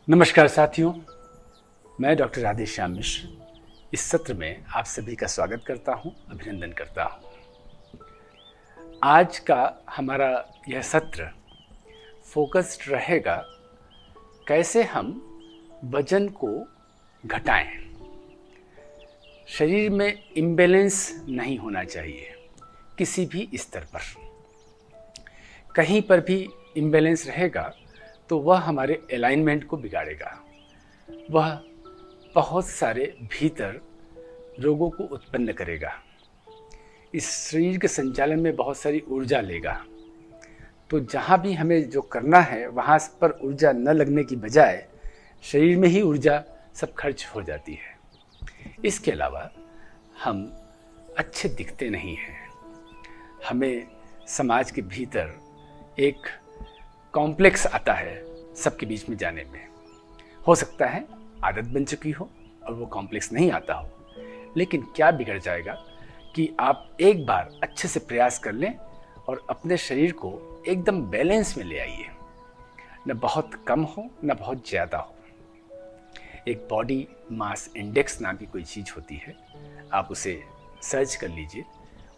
नमस्कार साथियों, मैं डॉक्टर राधेश्याम मिश्र इस सत्र में आप सभी का स्वागत करता हूं, अभिनंदन करता हूं। आज का हमारा यह सत्र फोकस्ड रहेगा कैसे हम वजन को घटाएं। शरीर में इम्बैलेंस नहीं होना चाहिए किसी भी स्तर पर। कहीं पर भी इम्बैलेंस रहेगा तो वह हमारे अलाइनमेंट को बिगाड़ेगा। वह बहुत सारे भीतर रोगों को उत्पन्न करेगा। इस शरीर के संचालन में बहुत सारी ऊर्जा लेगा। तो जहाँ भी हमें जो करना है वहाँ पर ऊर्जा न लगने की बजाय शरीर में ही ऊर्जा सब खर्च हो जाती है। इसके अलावा हम अच्छे दिखते नहीं हैं। हमें समाज के भीतर एक कॉम्प्लेक्स आता है सबके बीच में जाने में। हो सकता है आदत बन चुकी हो और वो कॉम्प्लेक्स नहीं आता हो, लेकिन क्या बिगड़ जाएगा कि आप एक बार अच्छे से प्रयास कर लें और अपने शरीर को एकदम बैलेंस में ले आइए। न बहुत कम हो न बहुत ज़्यादा हो। एक बॉडी मास इंडेक्स नाम की कोई चीज़ होती है, आप उसे सर्च कर लीजिए।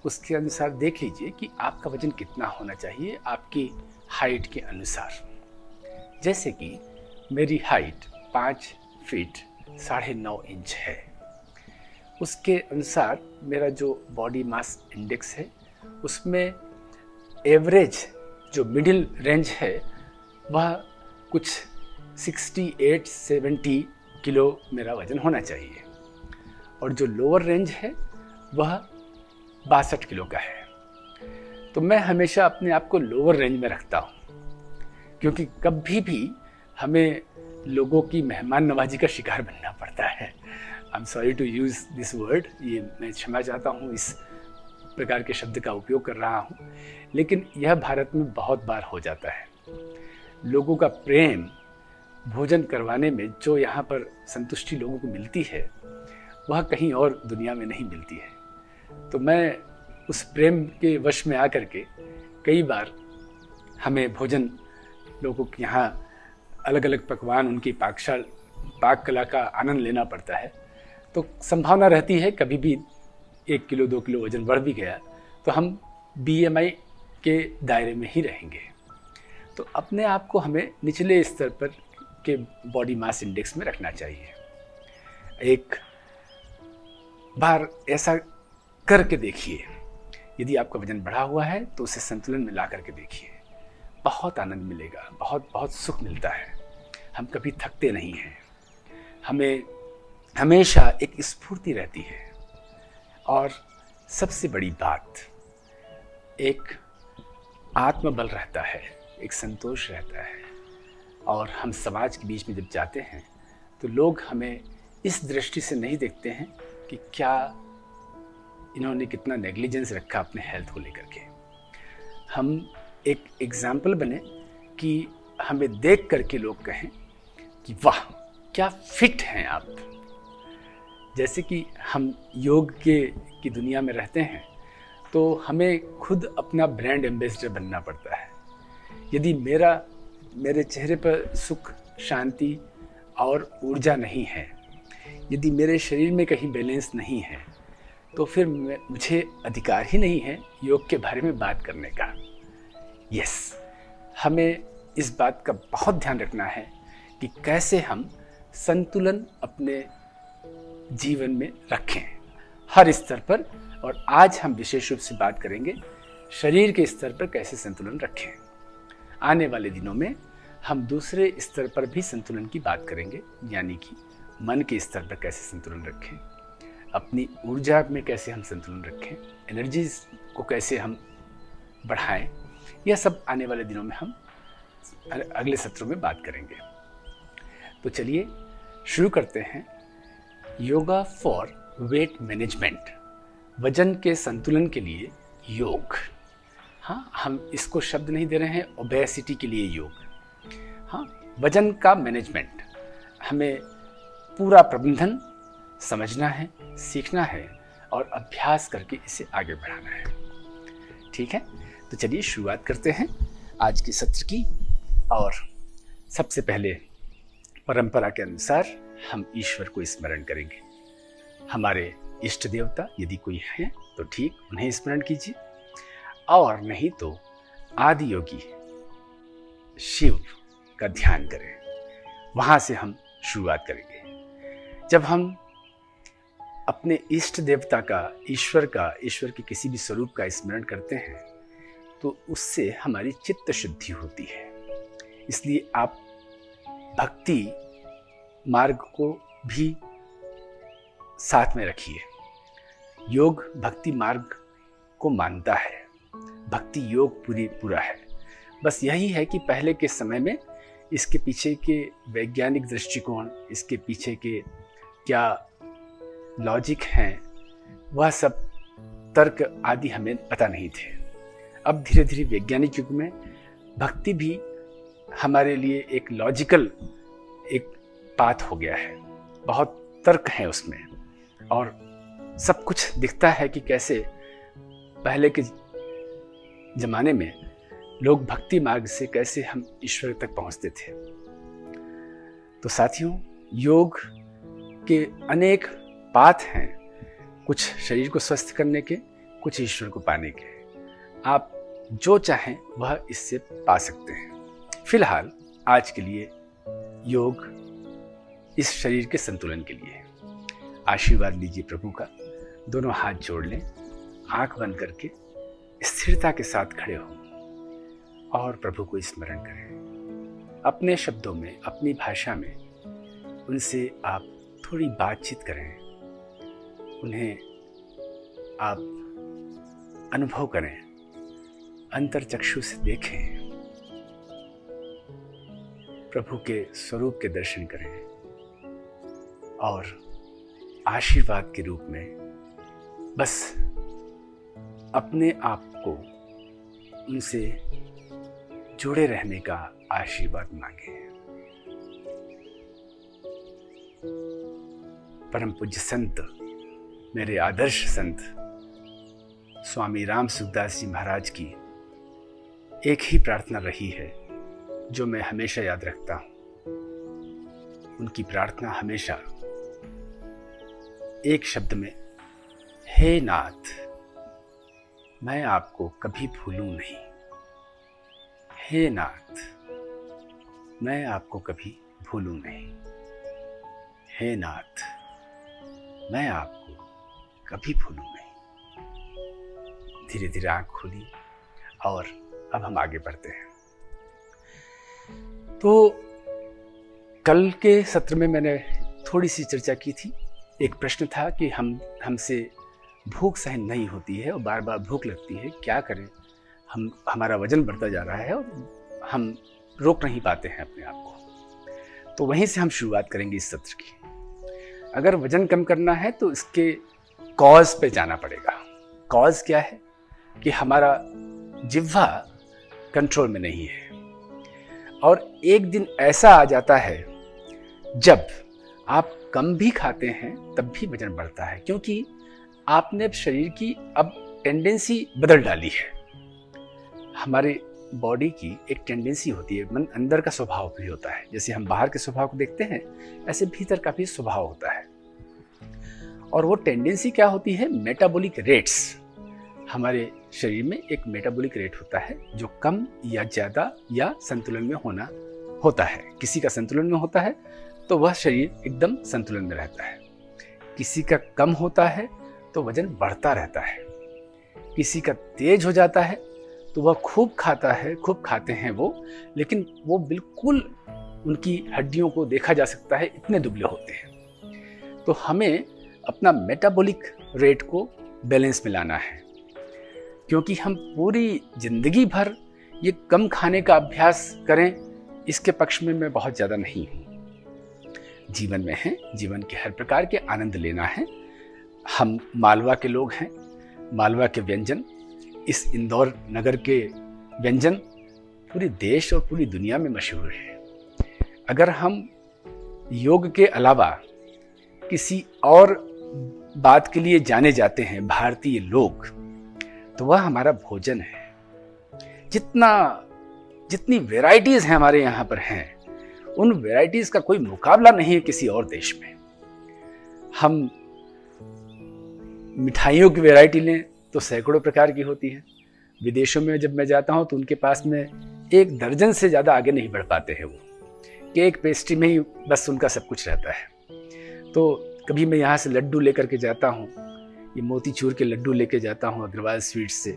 उसके अनुसार देख लीजिए कि आपका वजन कितना होना चाहिए आपकी हाइट के अनुसार। जैसे कि मेरी हाइट 5 फीट 9.5 इंच है। उसके अनुसार मेरा जो बॉडी मास इंडेक्स है उसमें एवरेज जो मिडिल रेंज है वह कुछ 68-70 किलो मेरा वज़न होना चाहिए, और जो लोअर रेंज है वह 62 किलो का है। तो मैं हमेशा अपने आप को लोअर रेंज में रखता हूँ, क्योंकि कभी भी हमें लोगों की मेहमान नवाजी का शिकार बनना पड़ता है। I am sorry to use this word, ये मैं क्षमा चाहता हूँ इस प्रकार के शब्द का उपयोग कर रहा हूँ, लेकिन यह भारत में बहुत बार हो जाता है। लोगों का प्रेम भोजन करवाने में जो यहाँ पर संतुष्टि लोगों को मिलती है वह कहीं और दुनिया में नहीं मिलती है। तो मैं उस प्रेम के वश में आकर के कई बार हमें भोजन लोगों के यहाँ अलग अलग पकवान उनकी पाक कला का आनंद लेना पड़ता है। तो संभावना रहती है कभी भी 1 किलो 2 किलो वज़न बढ़ भी गया तो हम BMI के दायरे में ही रहेंगे। तो अपने आप को हमें निचले स्तर पर के बॉडी मास इंडेक्स में रखना चाहिए। एक बार ऐसा करके देखिए। यदि आपका वजन बढ़ा हुआ है तो उसे संतुलन में ला करके देखिए। बहुत आनंद मिलेगा, बहुत बहुत सुख मिलता है। हम कभी थकते नहीं हैं। हमें हमेशा एक स्फूर्ति रहती है, और सबसे बड़ी बात एक आत्मबल रहता है, एक संतोष रहता है। और हम समाज के बीच में जब जाते हैं तो लोग हमें इस दृष्टि से नहीं देखते हैं कि क्या इन्होंने कितना नेग्लिजेंस रखा अपने हेल्थ को लेकर के। हम एक एग्जाम्पल बने कि हमें देख करके लोग कहें कि वाह क्या फिट हैं आप। जैसे कि हम योग की दुनिया में रहते हैं तो हमें खुद अपना ब्रांड एम्बेसडर बनना पड़ता है। यदि मेरे चेहरे पर सुख, शांति और ऊर्जा नहीं है, यदि मेरे शरीर में कहीं बैलेंस नहीं है, तो फिर मुझे अधिकार ही नहीं है योग के बारे में बात करने का। यस, हमें इस बात का बहुत ध्यान रखना है कि कैसे हम संतुलन अपने जीवन में रखें हर स्तर पर। और आज हम विशेष रूप से बात करेंगे शरीर के स्तर पर कैसे संतुलन रखें। आने वाले दिनों में हम दूसरे स्तर पर भी संतुलन की बात करेंगे, यानी कि मन के स्तर पर कैसे संतुलन रखें, अपनी ऊर्जा में कैसे हम संतुलन रखें, एनर्जीज को कैसे हम बढ़ाएं। यह सब आने वाले दिनों में हम अगले सत्रों में बात करेंगे। तो चलिए शुरू करते हैं। योगा फॉर वेट मैनेजमेंट, वजन के संतुलन के लिए योग। हाँ, हम इसको शब्द नहीं दे रहे हैं ओबेसिटी के लिए योग। हाँ, वजन का मैनेजमेंट, हमें पूरा प्रबंधन समझना है, सीखना है और अभ्यास करके इसे आगे बढ़ाना है। ठीक है, तो चलिए शुरुआत करते हैं आज के सत्र की। और सबसे पहले परंपरा के अनुसार हम ईश्वर को स्मरण करेंगे। हमारे इष्ट देवता यदि कोई हैं तो ठीक, उन्हें स्मरण कीजिए, और नहीं तो आदि योगी शिव का ध्यान करें। वहाँ से हम शुरुआत करेंगे। जब हम अपने इष्ट देवता का, ईश्वर के किसी भी स्वरूप का स्मरण करते हैं तो उससे हमारी चित्त शुद्धि होती है। इसलिए आप भक्ति मार्ग को भी साथ में रखिए। योग भक्ति मार्ग को मानता है, भक्ति योग पूरा है। बस यही है कि पहले के समय में इसके पीछे के वैज्ञानिक दृष्टिकोण, इसके पीछे के क्या लॉजिक हैं, वह सब तर्क आदि हमें पता नहीं थे। अब धीरे धीरे वैज्ञानिक युग में भक्ति भी हमारे लिए एक लॉजिकल एक पाथ हो गया है। बहुत तर्क है उसमें और सब कुछ दिखता है कि कैसे पहले के ज़माने में लोग भक्ति मार्ग से कैसे हम ईश्वर तक पहुंचते थे। तो साथियों, योग के अनेक पाथ हैं, कुछ शरीर को स्वस्थ करने के, कुछ ईश्वर को पाने के। आप जो चाहें वह इससे पा सकते हैं। फिलहाल आज के लिए योग इस शरीर के संतुलन के लिए। आशीर्वाद लीजिए प्रभु का, दोनों हाथ जोड़ लें, आंख बंद करके स्थिरता के साथ खड़े हों और प्रभु को स्मरण करें। अपने शब्दों में, अपनी भाषा में उनसे आप थोड़ी बातचीत करें, उन्हें आप अनुभव करें, अंतर्चक्षु से देखें, प्रभु के स्वरूप के दर्शन करें और आशीर्वाद के रूप में बस अपने आप को उनसे जुड़े रहने का आशीर्वाद मांगे। परम पूज्य संत, मेरे आदर्श संत स्वामी राम सुखदास जी महाराज की एक ही प्रार्थना रही है जो मैं हमेशा याद रखता हूं। उनकी प्रार्थना हमेशा एक शब्द में, हे नाथ, मैं आपको कभी भूलूं नहीं। हे नाथ, मैं आपको कभी भूलूं नहीं। हे नाथ, मैं आपको कभी भूलूं नहीं। धीरे धीरे आंख खोली और अब हम आगे बढ़ते हैं। तो कल के सत्र में मैंने थोड़ी सी चर्चा की थी। एक प्रश्न था कि हमसे भूख सहन नहीं होती है और बार बार भूख लगती है, क्या करें? हमारा वजन बढ़ता जा रहा है और हम रोक नहीं पाते हैं अपने आप को। तो वहीं से हम शुरुआत करेंगे इस सत्र की। अगर वजन कम करना है तो इसके कॉज पे जाना पड़ेगा। कॉज क्या है? कि हमारा जिह्वा कंट्रोल में नहीं है और एक दिन ऐसा आ जाता है जब आप कम भी खाते हैं तब भी वजन बढ़ता है, क्योंकि आपने शरीर की अब टेंडेंसी बदल डाली है। हमारे बॉडी की एक टेंडेंसी होती है, मन अंदर का स्वभाव भी होता है। जैसे हम बाहर के स्वभाव को देखते हैं, ऐसे भीतर का भी स्वभाव होता है। और वो टेंडेंसी क्या होती है? Metabolic rates. हमारे शरीर में एक मेटाबॉलिक रेट होता है जो कम या ज़्यादा या संतुलन में होना होता है। किसी का संतुलन में होता है तो वह शरीर एकदम संतुलन में रहता है, किसी का कम होता है तो वजन बढ़ता रहता है, किसी का तेज हो जाता है तो वह खूब खाता है, खूब खाते हैं वो, लेकिन वो बिल्कुल, उनकी हड्डियों को देखा जा सकता है, इतने दुबले होते हैं। तो हमें अपना मेटाबॉलिक रेट को बैलेंस में लाना है, क्योंकि हम पूरी जिंदगी भर ये कम खाने का अभ्यास करें, इसके पक्ष में मैं बहुत ज़्यादा नहीं हूँ। जीवन में है, जीवन के हर प्रकार के आनंद लेना है। हम मालवा के लोग हैं, मालवा के व्यंजन, इस इंदौर नगर के व्यंजन पूरे देश और पूरी दुनिया में मशहूर है। अगर हम योग के अलावा किसी और बात के लिए जाने जाते हैं भारतीय लोग, तो वह हमारा भोजन है। जितनी वैरायटीज हैं हमारे यहाँ पर हैं, उन वैरायटीज़ का कोई मुकाबला नहीं है किसी और देश में। हम मिठाइयों की वैरायटी लें तो सैकड़ों प्रकार की होती हैं। विदेशों में जब मैं जाता हूँ तो उनके पास में 1 दर्जन से ज़्यादा आगे नहीं बढ़ पाते हैं वो। केक पेस्ट्री में ही बस उनका सब कुछ रहता है। तो कभी मैं यहाँ से लड्डू लेकर के जाता हूँ, ये मोतीचूर के लड्डू लेके जाता हूँ अग्रवाल स्वीट्स से,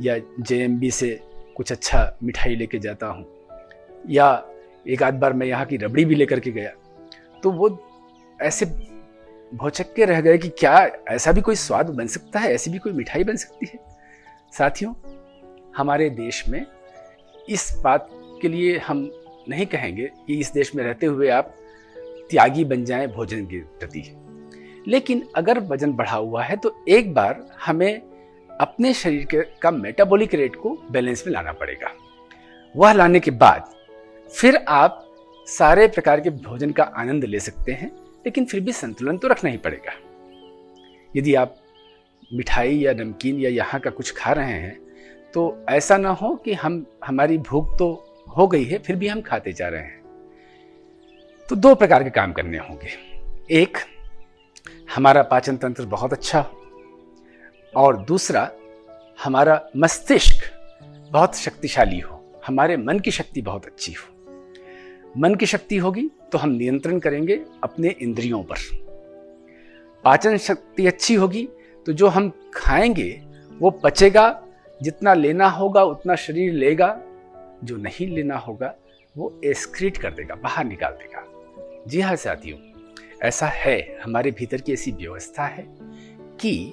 या JMB से कुछ अच्छा मिठाई लेके जाता हूँ, या एक आध बार मैं यहाँ की रबड़ी भी लेकर के गया, तो वो ऐसे भौचक्के रह गए कि क्या ऐसा भी कोई स्वाद बन सकता है, ऐसी भी कोई मिठाई बन सकती है। साथियों, हमारे देश में इस बात के लिए हम नहीं कहेंगे कि इस देश में रहते हुए आप त्यागी बन जाएं भोजन के प्रति, लेकिन अगर वजन बढ़ा हुआ है तो एक बार हमें अपने शरीर का मेटाबॉलिक रेट को बैलेंस में लाना पड़ेगा। वह लाने के बाद फिर आप सारे प्रकार के भोजन का आनंद ले सकते हैं, लेकिन फिर भी संतुलन तो रखना ही पड़ेगा। यदि आप मिठाई या नमकीन या यहाँ का कुछ खा रहे हैं तो ऐसा ना हो कि हमारी भूख तो हो गई है फिर भी हम खाते जा रहे हैं। तो 2 प्रकार के काम करने होंगे। एक, हमारा पाचन तंत्र बहुत अच्छा हो, और दूसरा, हमारा मस्तिष्क बहुत शक्तिशाली हो, हमारे मन की शक्ति बहुत अच्छी हो। मन की शक्ति होगी तो हम नियंत्रण करेंगे अपने इंद्रियों पर। पाचन शक्ति अच्छी होगी तो जो हम खाएंगे वो पचेगा, जितना लेना होगा उतना शरीर लेगा, जो नहीं लेना होगा वो एक्सक्रीट कर देगा, बाहर निकाल देगा। जी हाँ साथियों, ऐसा है, हमारे भीतर की ऐसी व्यवस्था है कि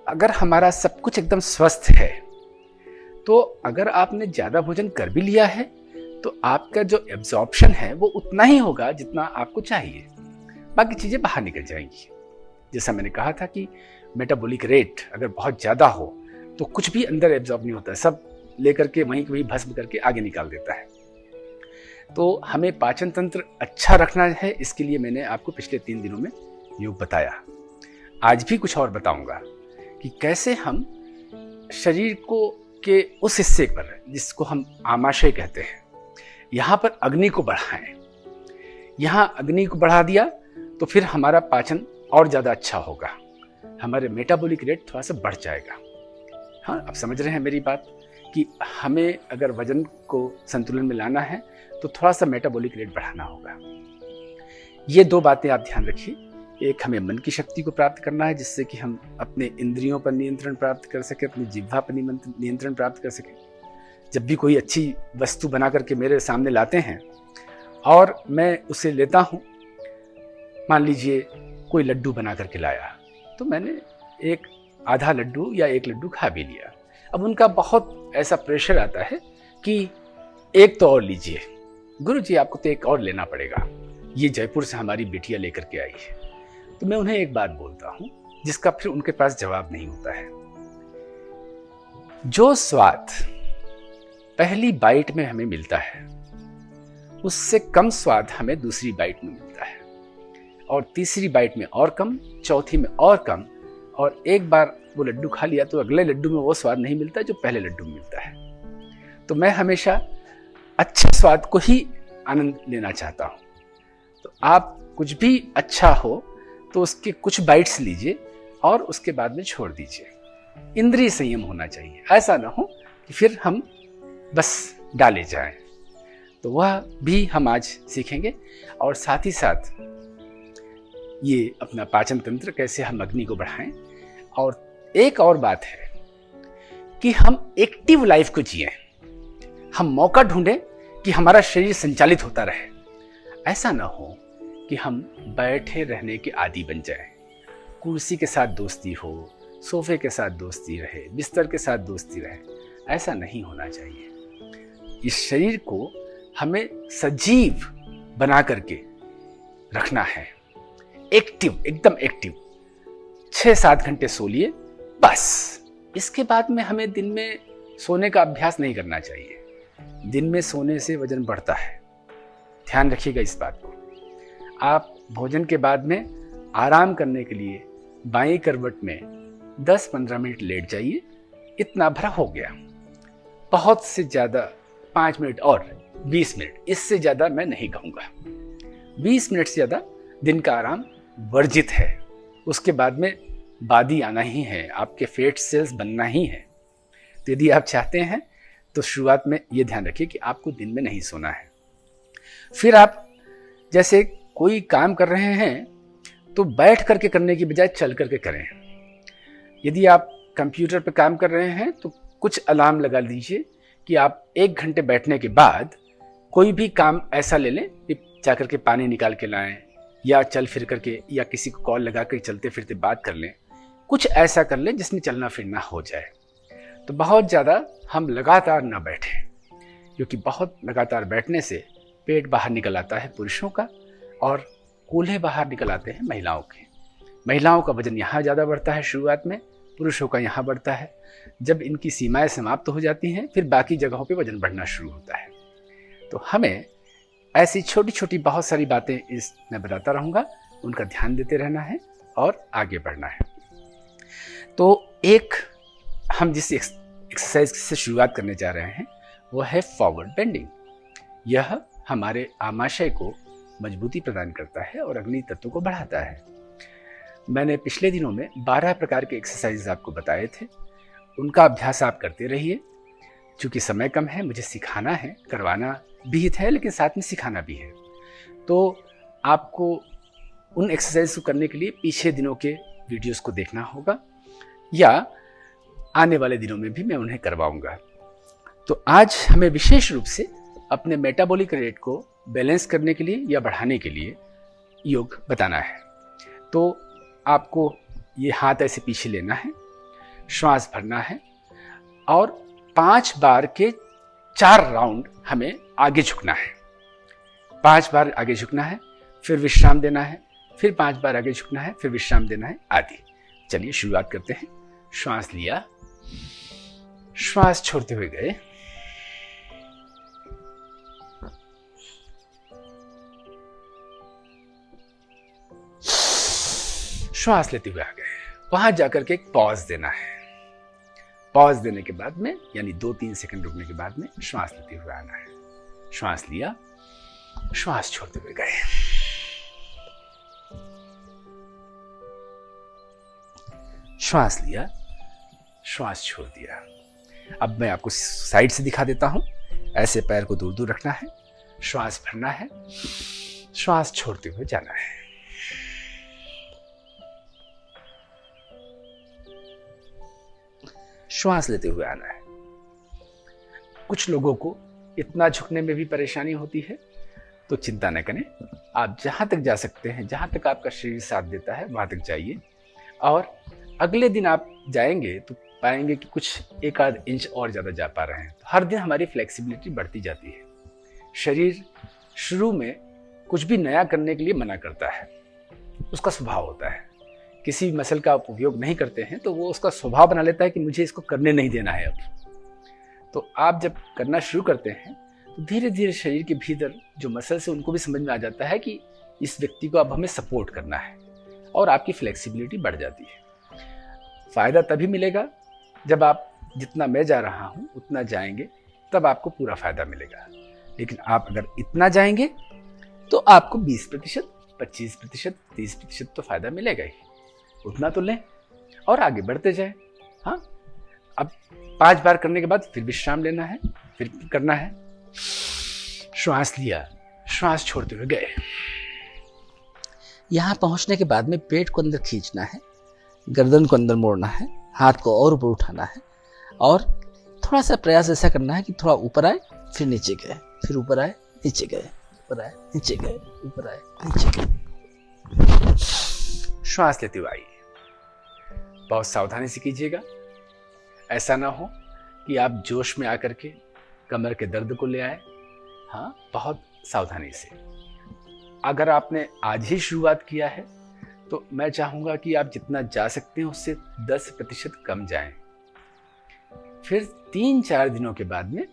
अगर हमारा सब कुछ एकदम स्वस्थ है तो अगर आपने ज़्यादा भोजन कर भी लिया है तो आपका जो एब्जॉर्प्शन है वो उतना ही होगा जितना आपको चाहिए, बाकी चीज़ें बाहर निकल जाएंगी। जैसा मैंने कहा था कि मेटाबॉलिक रेट अगर बहुत ज़्यादा हो तो कुछ भी अंदर एब्जॉर्ब नहीं होता है, सब लेकर के वहीं कहीं भस्म करके आगे निकाल देता है। तो हमें पाचन तंत्र अच्छा रखना है, इसके लिए मैंने आपको पिछले 3 दिनों में योग बताया। आज भी कुछ और बताऊंगा कि कैसे हम शरीर को के उस हिस्से पर जिसको हम आमाशय कहते हैं, यहाँ पर अग्नि को बढ़ाएं। यहाँ अग्नि को बढ़ा दिया तो फिर हमारा पाचन और ज़्यादा अच्छा होगा, हमारे मेटाबॉलिक रेट थोड़ा सा बढ़ जाएगा। हाँ, आप समझ रहे हैं मेरी बात कि हमें अगर वजन को संतुलन में लाना है तो थोड़ा सा मेटाबॉलिक रेट बढ़ाना होगा। ये 2 बातें आप ध्यान रखिए। एक, हमें मन की शक्ति को प्राप्त करना है जिससे कि हम अपने इंद्रियों पर नियंत्रण प्राप्त कर सकें, अपनी जिह्वा पर नियंत्रण प्राप्त कर सकें। जब भी कोई अच्छी वस्तु बना करके मेरे सामने लाते हैं और मैं उसे लेता हूँ, मान लीजिए कोई लड्डू बना करके लाया तो मैंने एक आधा लड्डू या 1 लड्डू खा भी लिया। अब उनका बहुत ऐसा प्रेशर आता है कि एक तो और लीजिए, गुरुजी आपको तो एक और लेना पड़ेगा, ये जयपुर से हमारी बेटियां लेकर के आई है। तो मैं उन्हें एक बात बोलता हूं जिसका फिर उनके पास जवाब नहीं होता है। जो स्वाद पहली बाइट में हमें मिलता है उससे कम स्वाद हमें दूसरी बाइट में मिलता है, और तीसरी बाइट में और कम, चौथी में और कम, और एक बार वो लड्डू खा लिया तो अगले लड्डू में वो स्वाद नहीं मिलता जो पहले लड्डू में मिलता है। तो मैं हमेशा अच्छे स्वाद को ही आनंद लेना चाहता हूँ। तो आप कुछ भी अच्छा हो तो उसके कुछ बाइट्स लीजिए और उसके बाद में छोड़ दीजिए। इंद्रिय संयम होना चाहिए, ऐसा ना हो कि फिर हम बस डाले जाएं। तो वह भी हम आज सीखेंगे, और साथ ही साथ ये अपना पाचन तंत्र कैसे हम अग्नि को बढ़ाएं। और एक और बात है कि हम एक्टिव लाइफ को जिएं, हम मौका ढूंढें कि हमारा शरीर संचालित होता रहे। ऐसा ना हो कि हम बैठे रहने के आदी बन जाएं, कुर्सी के साथ दोस्ती हो, सोफे के साथ दोस्ती रहे, बिस्तर के साथ दोस्ती रहे, ऐसा नहीं होना चाहिए। इस शरीर को हमें सजीव बना करके रखना है, एक्टिव, एकदम एक्टिव। 6-7 घंटे सो लिए बस। इसके बाद में हमें दिन में सोने का अभ्यास नहीं करना चाहिए। दिन में सोने से वजन बढ़ता है, ध्यान रखिएगा इस बात को। आप भोजन के बाद में आराम करने के लिए बाईं करवट में 10-15 मिनट लेट जाइए, इतना भरा हो गया। बहुत से ज़्यादा 5 मिनट और 20 मिनट, इससे ज़्यादा मैं नहीं कहूँगा। 20 मिनट से ज़्यादा दिन का आराम वर्जित है। उसके बाद में बादी आना ही है, आपके फैट सेल्स बनना ही है। तो यदि आप चाहते हैं तो शुरुआत में ये ध्यान रखिए कि आपको दिन में नहीं सोना है। फिर आप जैसे कोई काम कर रहे हैं तो बैठ करके करने की बजाय चल करके करें। यदि आप कंप्यूटर पर काम कर रहे हैं तो कुछ अलार्म लगा लीजिए कि आप 1 घंटे बैठने के बाद कोई भी काम ऐसा ले लें कि जा करके पानी निकाल के लाएं, या चल फिर करके, या किसी को कॉल लगा कर चलते फिरते बात कर लें। कुछ ऐसा कर लें जिसमें चलना फिरना हो जाए। तो बहुत ज़्यादा हम लगातार ना बैठें, क्योंकि बहुत लगातार बैठने से पेट बाहर निकल आता है पुरुषों का और कूल्हे बाहर निकल आते हैं महिलाओं के। महिलाओं का वजन यहाँ ज़्यादा बढ़ता है शुरुआत में, पुरुषों का यहाँ बढ़ता है। जब इनकी सीमाएं समाप्त हो जाती हैं फिर बाकी जगहों पे वजन बढ़ना शुरू होता है। तो हमें ऐसी छोटी छोटी बहुत सारी बातें मैं बताता रहूँगा, उनका ध्यान देते रहना है और आगे बढ़ना है। तो एक हम जिस एक्सरसाइज से शुरुआत करने जा रहे हैं वो है फॉरवर्ड बेंडिंग। यह हमारे आमाशय को मजबूती प्रदान करता है और अग्नि तत्व को बढ़ाता है। मैंने पिछले दिनों में 12 प्रकार के एक्सरसाइज आपको बताए थे, उनका अभ्यास आप करते रहिए। चूँकि समय कम है, मुझे सिखाना है, करवाना भी है लेकिन साथ में सिखाना भी है। तो आपको उन एक्सरसाइज को करने के लिए पीछे दिनों के वीडियोस को देखना होगा, या आने वाले दिनों में भी मैं उन्हें करवाऊंगा। तो आज हमें विशेष रूप से अपने मेटाबॉलिक रेट को बैलेंस करने के लिए या बढ़ाने के लिए योग बताना है। तो आपको ये हाथ ऐसे पीछे लेना है, श्वास भरना है और 5 बार के 4 राउंड हमें आगे झुकना है। 5 बार आगे झुकना है, फिर विश्राम देना है, फिर 5 बार आगे झुकना है, फिर विश्राम देना है, आदि। चलिए शुरुआत करते हैं। श्वास लिया, श्वास छोड़ते हुए गए, श्वास लेते हुए आ गए। वहां जाकर के एक पॉज देना है। पॉज देने के बाद में, यानी 2-3 सेकंड रुकने के बाद में श्वास लेते हुए आना है। श्वास लिया, श्वास छोड़ते हुए गए, श्वास लिया, श्वास छोड़ दिया। अब मैं आपको साइड से दिखा देता हूं। ऐसे पैर को दूर दूर रखना है, श्वास भरना है, श्वास छोड़ते हुए जाना है। श्वास लेते हुए आना है। कुछ लोगों को इतना झुकने में भी परेशानी होती है, तो चिंता न करें। आप जहां तक जा सकते हैं, जहां तक आपका शरीर साथ देता है वहां तक जाइए। और अगले दिन आप जाएंगे तो पाएंगे कि कुछ 1-8 इंच और ज़्यादा जा पा रहे हैं। तो हर दिन हमारी फ्लेक्सिबिलिटी बढ़ती जाती है। शरीर शुरू में कुछ भी नया करने के लिए मना करता है, उसका स्वभाव होता है। किसी मसल का आप उपयोग नहीं करते हैं तो वो उसका स्वभाव बना लेता है कि मुझे इसको करने नहीं देना है अब। तो आप जब करना शुरू करते हैं तो धीरे धीरे शरीर के भीतर जो मसल्स है उनको भी समझ में आ जाता है कि इस व्यक्ति को अब हमें सपोर्ट करना है, और आपकी फ्लेक्सिबिलिटी बढ़ जाती है। फ़ायदा तभी मिलेगा जब आप जितना मैं जा रहा हूँ उतना जाएंगे, तब आपको पूरा फ़ायदा मिलेगा। लेकिन आप अगर इतना जाएंगे तो आपको 20%, 25%, 30% तो फ़ायदा मिलेगा ही। उतना तो लें और आगे बढ़ते जाएं। हाँ, अब 5 बार करने के बाद फिर विश्राम लेना है, फिर करना है। श्वास लिया, श्वास छोड़ते हुए गए। यहाँ पहुँचने के बाद में पेट को अंदर खींचना है, गर्दन को अंदर मोड़ना है, हाथ को और ऊपर उठाना है, और थोड़ा सा प्रयास ऐसा करना है कि थोड़ा ऊपर आए, फिर नीचे गए, फिर ऊपर आए, नीचे गए, ऊपर आए, नीचे गए, ऊपर आए, नीचे गए। श्वास लेते हुए आइए। बहुत सावधानी से कीजिएगा। ऐसा ना हो कि आप जोश में आकर के कमर के दर्द को ले आए। हाँ, बहुत सावधानी से। अगर आपने आज ही शुरुआत किया है तो मैं चाहूँगा कि आप जितना जा सकते हैं उससे 10% कम जाएं। फिर 3-4 दिनों के बाद में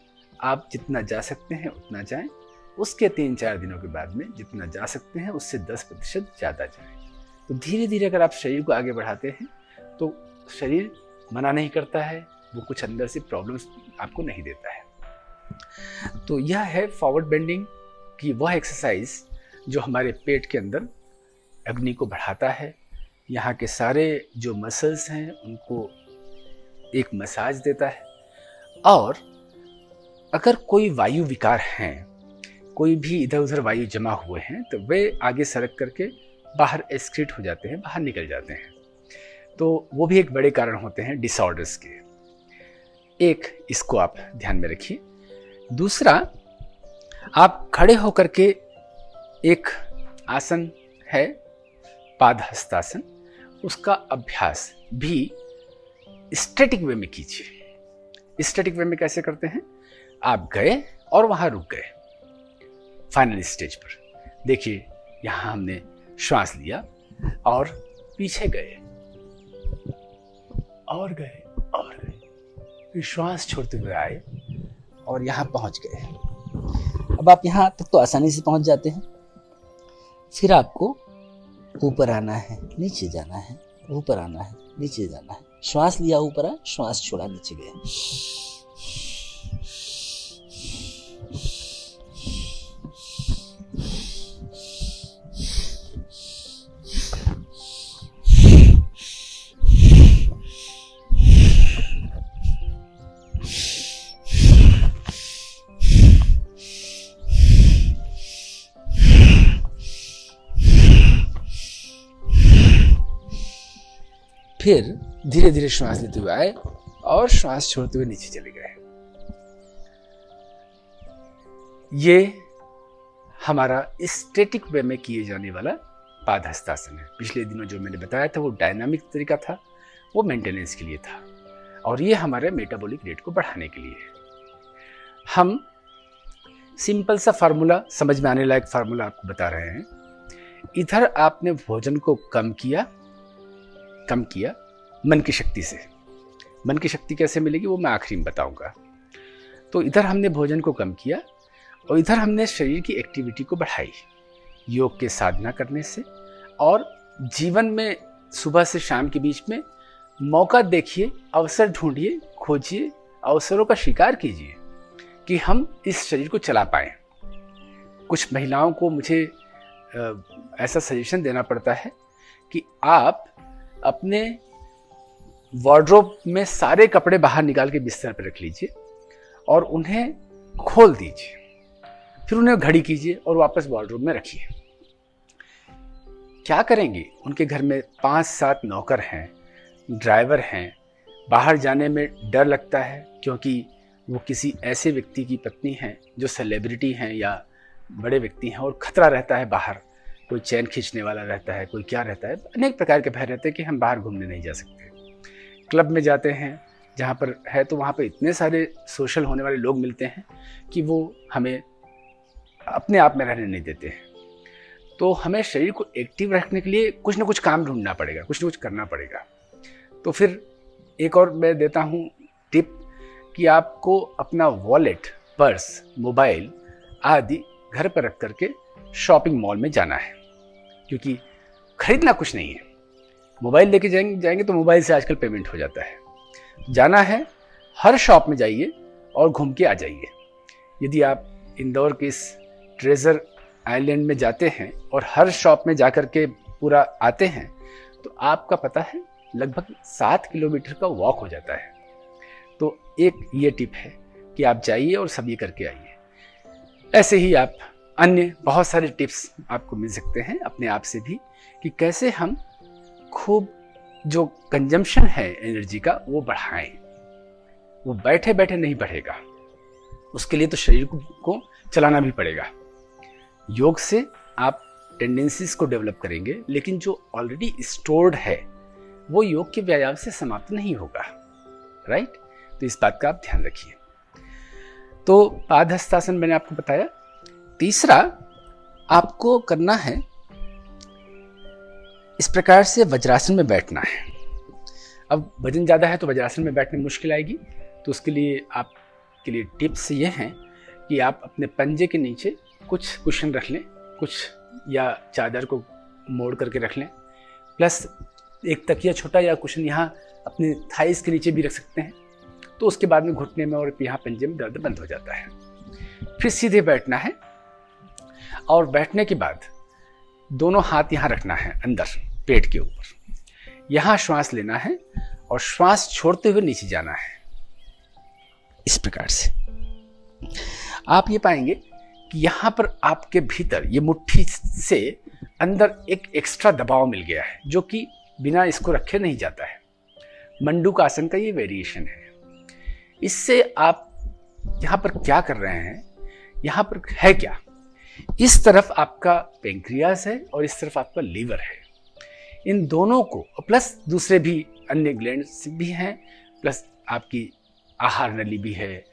आप जितना जा सकते हैं उतना जाएं। उसके 3-4 दिनों के बाद में जितना जा सकते हैं उससे 10% ज़्यादा जाएं। तो धीरे धीरे अगर आप शरीर को आगे बढ़ाते हैं तो शरीर मना नहीं करता है, वो कुछ अंदर से प्रॉब्लम्स आपको नहीं देता है। तो यह है फॉरवर्ड बेंडिंग की वह एक्सरसाइज जो हमारे पेट के अंदर अग्नि को बढ़ाता है, यहाँ के सारे जो मसल्स हैं उनको एक मसाज देता है। और अगर कोई वायु विकार हैं, कोई भी इधर उधर वायु जमा हुए हैं, तो वे आगे सरक करके बाहर एक्सक्रीट हो जाते हैं, बाहर निकल जाते हैं। तो वो भी एक बड़े कारण होते हैं डिसऑर्डर्स के। एक, इसको आप ध्यान में रखिए। दूसरा, आप खड़े होकर के एक आसन है पादहस्तासन, उसका अभ्यास भी स्टैटिक वे में कीजिए। स्टैटिक वे में कैसे करते हैं? आप गए और वहां रुक गए फाइनल स्टेज पर। देखिए, यहां हमने श्वास लिया और पीछे गए और गए और गए, फिर श्वास छोड़ते हुए आए और यहां पहुंच गए। अब आप यहां तक तो आसानी से पहुंच जाते हैं। फिर आपको ऊपर आना है, नीचे जाना है, ऊपर आना है, नीचे जाना है। श्वास लिया ऊपर आए, श्वास छोड़ा नीचे गए। फिर धीरे धीरे श्वास लेते हुए आए और श्वास छोड़ते हुए नीचे चले गए। ये हमारा स्टैटिक वे में किए जाने वाला पादहस्तासन है। पिछले दिनों जो मैंने बताया था वो डायनामिक तरीका था, वो मेंटेनेंस के लिए था, और ये हमारे मेटाबॉलिक रेट को बढ़ाने के लिए है। हम सिंपल सा फार्मूला, समझ में आने लायक फार्मूला आपको बता रहे हैं। इधर आपने भोजन को कम किया मन की शक्ति से। मन की शक्ति कैसे मिलेगी वो मैं आखिरी में बताऊंगा। तो इधर हमने भोजन को कम किया और इधर हमने शरीर की एक्टिविटी को बढ़ाई योग के साधना करने से। और जीवन में सुबह से शाम के बीच में मौका देखिए, अवसर ढूंढिए, खोजिए, अवसरों का शिकार कीजिए कि हम इस शरीर को चला पाएं। कुछ महिलाओं को मुझे ऐसा सजेशन देना पड़ता है कि आप अपने वार्डरोब में सारे कपड़े बाहर निकाल के बिस्तर पर रख लीजिए और उन्हें खोल दीजिए, फिर उन्हें घड़ी कीजिए और वापस वार्डरोब में रखिए। क्या करेंगे? उनके घर में 5-7 नौकर हैं, ड्राइवर हैं, बाहर जाने में डर लगता है क्योंकि वो किसी ऐसे व्यक्ति की पत्नी हैं जो सेलिब्रिटी हैं या बड़े व्यक्ति हैं, और खतरा रहता है बाहर, कोई चैन खींचने वाला रहता है, कोई क्या रहता है, अनेक प्रकार के भय रहते हैं कि हम बाहर घूमने नहीं जा सकते। क्लब में जाते हैं जहाँ पर है तो वहाँ पर इतने सारे सोशल होने वाले लोग मिलते हैं कि वो हमें अपने आप में रहने नहीं देते हैं। तो हमें शरीर को एक्टिव रखने के लिए कुछ ना कुछ काम ढूंढना पड़ेगा, कुछ ना कुछ करना पड़ेगा। तो फिर एक और मैं देता हूँ टिप कि आपको अपना वॉलेट, पर्स, मोबाइल आदि घर पर रख करके शॉपिंग मॉल में जाना है, क्योंकि खरीदना कुछ नहीं है। मोबाइल लेके जाएंगे तो मोबाइल से आजकल पेमेंट हो जाता है। जाना है, हर शॉप में जाइए और घूम के आ जाइए। यदि आप इंदौर के इस ट्रेजर आइलैंड में जाते हैं और हर शॉप में जाकर के पूरा आते हैं तो आपका पता है लगभग 7 किलोमीटर का वॉक हो जाता है। तो एक ये टिप है कि आप जाइए और सब ये करके आइए। ऐसे ही आप अन्य बहुत सारे टिप्स आपको मिल सकते हैं अपने आप से भी कि कैसे हम खूब जो कंजम्पशन है एनर्जी का वो बढ़ाएं। वो बैठे बैठे नहीं बढ़ेगा, उसके लिए तो शरीर को चलाना भी पड़ेगा। योग से आप टेंडेंसीज को डेवलप करेंगे, लेकिन जो ऑलरेडी स्टोर्ड है वो योग के व्यायाम से समाप्त नहीं होगा, राइट? तो इस बात का आप ध्यान रखिए। तो पादहस्तासन मैंने आपको बताया। तीसरा आपको करना है, इस प्रकार से वज्रासन में बैठना है। अब वजन ज़्यादा है तो वज्रासन में बैठने में मुश्किल आएगी, तो उसके लिए आपके लिए टिप्स ये हैं कि आप अपने पंजे के नीचे कुछ कुशन रख लें, कुछ या चादर को मोड़ करके रख लें, प्लस एक तकिया छोटा या कुशन यहाँ अपने थाइस के नीचे भी रख सकते हैं। तो उसके बाद में घुटने में और यहाँ पंजे में दर्द बंद हो जाता है। फिर सीधे बैठना है और बैठने के बाद दोनों हाथ यहाँ रखना है अंदर पेट के ऊपर, यहाँ श्वास लेना है और श्वास छोड़ते हुए नीचे जाना है। इस प्रकार से आप ये पाएंगे कि यहाँ पर आपके भीतर ये मुट्ठी से अंदर एक एक्स्ट्रा दबाव मिल गया है, जो कि बिना इसको रखे नहीं जाता है। मंडूक आसन का ये वेरिएशन है। इससे आप यहाँ पर क्या कर रहे हैं, यहाँ पर है क्या, इस तरफ आपका पेंक्रियास है और इस तरफ आपका लीवर है। इन दोनों को प्लस दूसरे भी अन्य ग्लैंड्स भी हैं, प्लस आपकी आहार नली भी है,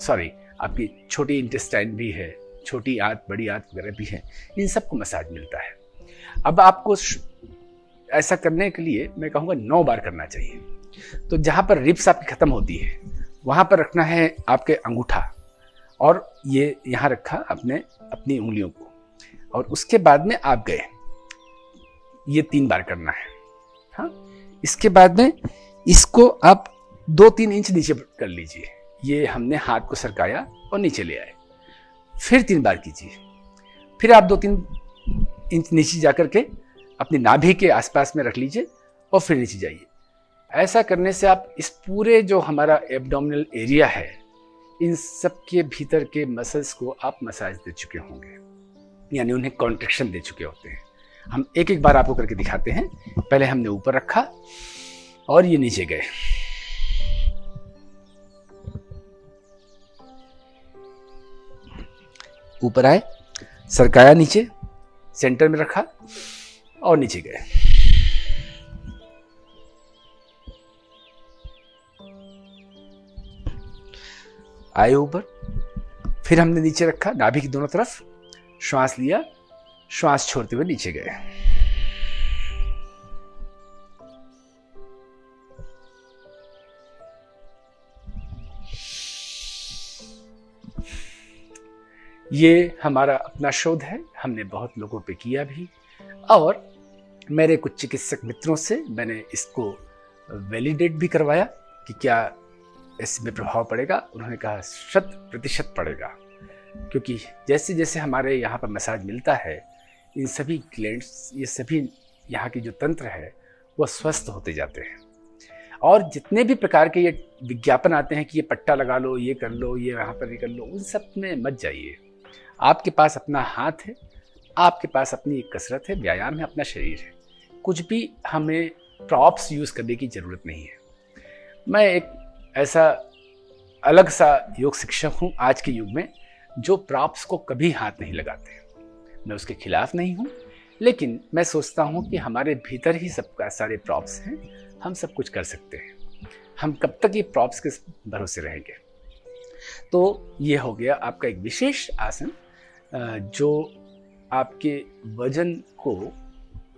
सॉरी आपकी छोटी इंटेस्टाइन भी है, छोटी आंत बड़ी आंत वगैरह भी है। इन सबको मसाज मिलता है। अब आपको ऐसा करने के लिए मैं कहूँगा 9 बार करना चाहिए। तो जहाँ पर रिब्स आपकी ख़त्म होती है वहाँ पर रखना है आपके अंगूठा और ये यहाँ रखा आपने अपनी उंगलियों को, और उसके बाद में आप गए। ये 3 बार करना है। हाँ, इसके बाद में इसको आप 2-3 इंच नीचे कर लीजिए। ये हमने हाथ को सरकाया और नीचे ले आए। फिर 3 बार कीजिए। फिर आप 2-3 इंच नीचे जाकर के अपनी नाभि के आसपास में रख लीजिए और फिर नीचे जाइए। ऐसा करने से आप इस पूरे जो हमारा एब्डोमिनल एरिया है, इन सब के भीतर के मसल्स को आप मसाज दे चुके होंगे, यानी उन्हें कॉन्ट्रैक्शन दे चुके होते हैं। हम एक एक बार आपको करके दिखाते हैं। पहले हमने ऊपर रखा और ये नीचे गए। ऊपर आए, सरकाया नीचे, सेंटर में रखा और नीचे गए। आए ऊपर, फिर हमने नीचे रखा नाभि की दोनों तरफ, श्वास लिया, श्वास छोड़ते हुए नीचे गए। ये हमारा अपना शोध है, हमने बहुत लोगों पे किया भी, और मेरे कुछ चिकित्सक मित्रों से मैंने इसको वैलिडेट भी करवाया कि क्या इसमें प्रभाव पड़ेगा। उन्होंने कहा 100% पड़ेगा, क्योंकि जैसे जैसे हमारे यहाँ पर मसाज मिलता है, इन सभी ग्लैंड्स, ये सभी यहाँ की जो तंत्र है वो स्वस्थ होते जाते हैं। और जितने भी प्रकार के ये विज्ञापन आते हैं कि ये पट्टा लगा लो, ये कर लो, ये यहाँ पर ये कर लो, उन सब में मत जाइए। आपके पास अपना हाथ है, आपके पास अपनी एक कसरत है, व्यायाम है, अपना शरीर है। कुछ भी हमें प्रॉप्स यूज़ करने की ज़रूरत नहीं है। मैं एक ऐसा अलग सा योग शिक्षक हूँ आज के युग में, जो प्रॉप्स को कभी हाथ नहीं लगाते। मैं उसके खिलाफ नहीं हूँ, लेकिन मैं सोचता हूँ कि हमारे भीतर ही सबका सारे प्रॉप्स हैं, हम सब कुछ कर सकते हैं। हम कब तक ये प्रॉप्स के भरोसे रहेंगे। तो ये हो गया आपका एक विशेष आसन, जो आपके वजन को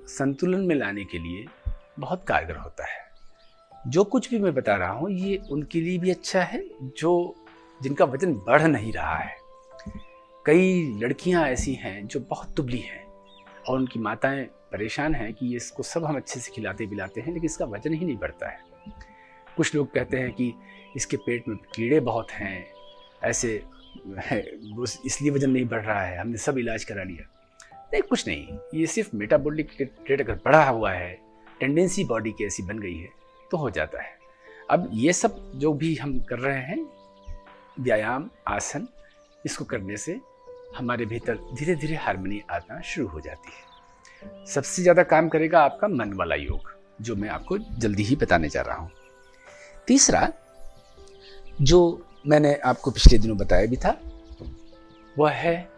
संतुलन में लाने के लिए बहुत कारगर होता है। जो कुछ भी मैं बता रहा हूँ ये उनके लिए भी अच्छा है जिनका वजन बढ़ नहीं रहा है। कई लड़कियाँ ऐसी हैं जो बहुत दुबली हैं और उनकी माताएं परेशान हैं कि ये इसको सब हम अच्छे से खिलाते पिलाते हैं, लेकिन इसका वजन ही नहीं बढ़ता है। कुछ लोग कहते हैं कि इसके पेट में कीड़े बहुत हैं, ऐसे है, इसलिए वजन नहीं बढ़ रहा है, हमने सब इलाज करा लिया। नहीं, कुछ नहीं, ये सिर्फ मेटाबॉलिक रेट अगर बढ़ा हुआ है, टेंडेंसी बॉडी की ऐसी बन गई है तो हो जाता है। अब ये सब जो भी हम कर रहे हैं, व्यायाम, आसन, इसको करने से हमारे भीतर धीरे धीरे हार्मनी आना शुरू हो जाती है। सबसे ज़्यादा काम करेगा आपका मन वाला योग, जो मैं आपको जल्दी ही बताने जा रहा हूँ। तीसरा, जो मैंने आपको पिछले दिनों बताया भी था, वह है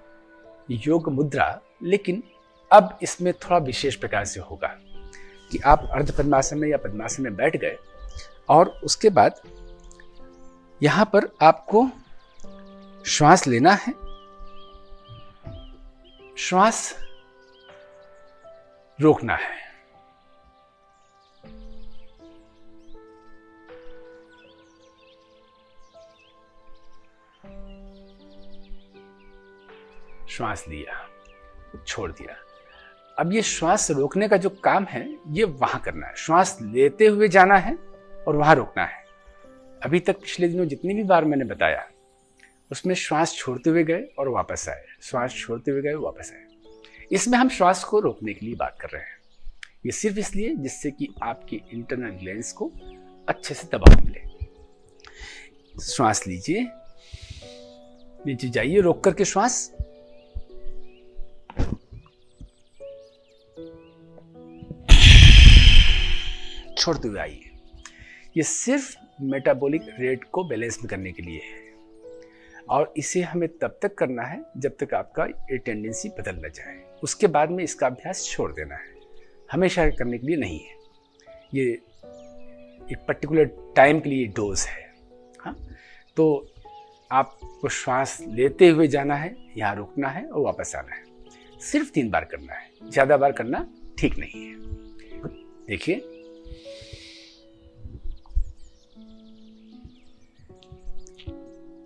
योग मुद्रा, लेकिन अब इसमें थोड़ा विशेष प्रकार से होगा कि आप अर्ध पद्मासन में या पद्मासन में बैठ गए और उसके बाद यहाँ पर आपको श्वास लेना है, श्वास रोकना है। श्वास लिया, छोड़ दिया। अब ये श्वास रोकने का जो काम है ये वहां करना है। श्वास लेते हुए जाना है और वहां रोकना है। अभी तक पिछले दिनों जितनी भी बार मैंने बताया उसमें श्वास छोड़ते हुए गए और वापस आए, श्वास छोड़ते हुए गए वापस आए। इसमें हम श्वास को रोकने के लिए बात कर रहे हैं। ये सिर्फ इसलिए जिससे कि आपकी इंटरनल ग्लैंड्स को अच्छे से दबाव मिले। श्वास लीजिए, नीचे जाइए रोक करके श्वास, छोड़ते हुए आइए। ये सिर्फ मेटाबॉलिक रेट को बैलेंस में करने के लिए है और इसे हमें तब तक करना है जब तक आपका ये टेंडेंसी बदल न जाए। उसके बाद में इसका अभ्यास छोड़ देना है, हमेशा करने के लिए नहीं है। ये एक पर्टिकुलर टाइम के लिए डोज है। हाँ, तो आपको श्वास लेते हुए जाना है, यहाँ रुकना है और वापस आना है। सिर्फ 3 बार करना है, ज़्यादा बार करना ठीक नहीं है। देखिए,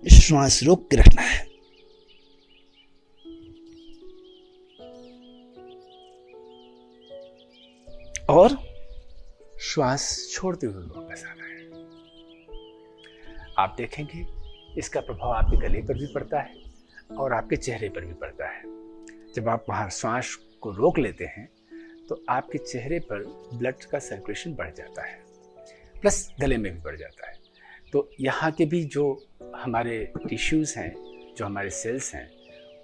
श्वास रोक के रखना है और श्वास छोड़ते हुए वापस आना है। आप देखेंगे इसका प्रभाव आपके गले पर भी पड़ता है और आपके चेहरे पर भी पड़ता है। जब आप वहाँ श्वास को रोक लेते हैं तो आपके चेहरे पर ब्लड का सर्कुलेशन बढ़ जाता है, प्लस गले में भी बढ़ जाता है। तो यहाँ के भी जो हमारे टिश्यूज़ हैं, जो हमारे सेल्स हैं,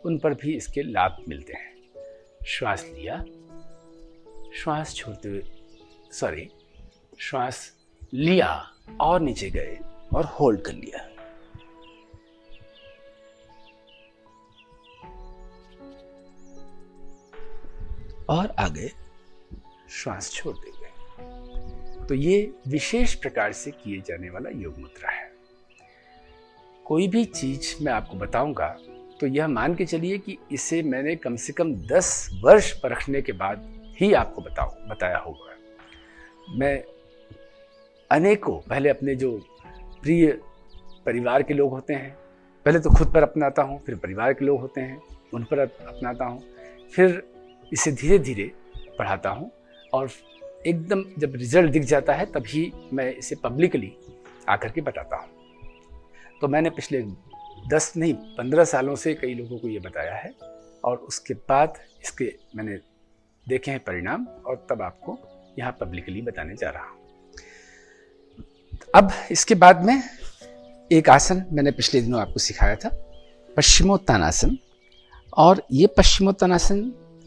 उन पर भी इसके लाभ मिलते हैं। श्वास लिया, श्वास छोड़ते हुए श्वास लिया और नीचे गए और होल्ड कर लिया। और आगे श्वास छोड़ते हुए। तो ये विशेष प्रकार से किए जाने वाला योग मुद्रा है। कोई भी चीज मैं आपको बताऊंगा तो यह मान के चलिए कि इसे मैंने कम से कम 10 वर्ष परखने के बाद ही आपको बताया होगा। मैं अनेकों, पहले अपने जो प्रिय परिवार के लोग होते हैं, पहले तो खुद पर अपनाता हूँ, फिर परिवार के लोग होते हैं उन पर अपनाता हूँ, फिर इसे धीरे धीरे बढ़ाता हूँ और एकदम जब रिजल्ट दिख जाता है तभी मैं इसे पब्लिकली आकर के बताता हूँ। तो मैंने पिछले 10 नहीं 15 सालों से कई लोगों को ये बताया है और उसके बाद इसके मैंने देखे हैं परिणाम और तब आपको यहाँ पब्लिकली बताने जा रहा हूँ। अब इसके बाद में एक आसन मैंने पिछले दिनों आपको सिखाया था, पश्चिमोत्तानासन। और ये पश्चिमोत्तानासन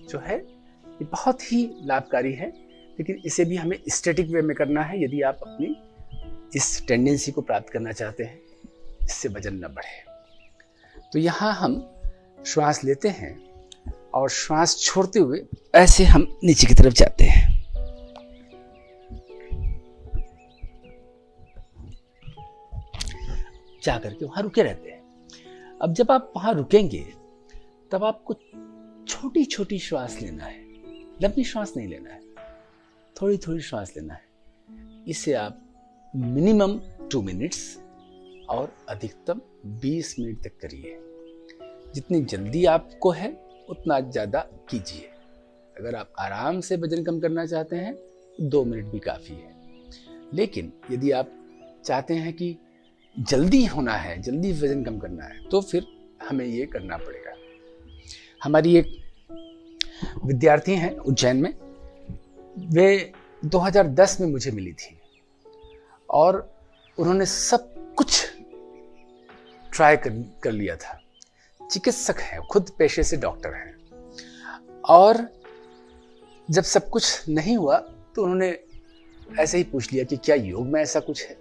जो है ये बहुत ही लाभकारी है, लेकिन इसे भी हमें स्टैटिक वे में करना है यदि आप अपनी इस टेंडेंसी को प्राप्त करना चाहते हैं, इससे वजन न बढ़े। तो यहाँ हम श्वास लेते हैं और श्वास छोड़ते हुए ऐसे हम नीचे की तरफ जाते हैं। जा करके वहां रुके रहते हैं। अब जब आप वहां रुकेंगे तब आपको छोटी छोटी श्वास लेना है, लंबी श्वास नहीं लेना है, थोड़ी थोड़ी श्वास लेना है। इसे आप मिनिमम 2 मिनट्स और अधिकतम 20 मिनट तक करिए। जितनी जल्दी आपको है उतना ज़्यादा कीजिए। अगर आप आराम से वजन कम करना चाहते हैं तो 2 मिनट भी काफ़ी है। लेकिन यदि आप चाहते हैं कि जल्दी होना है, जल्दी वजन कम करना है, तो फिर हमें ये करना पड़ेगा। हमारी एक विद्यार्थी हैं उज्जैन में, वे 2010 में मुझे मिली थी और उन्होंने सब कुछ ट्राई कर लिया था। चिकित्सक हैं, खुद पेशे से डॉक्टर हैं, और जब सब कुछ नहीं हुआ तो उन्होंने ऐसे ही पूछ लिया कि क्या योग में ऐसा कुछ है।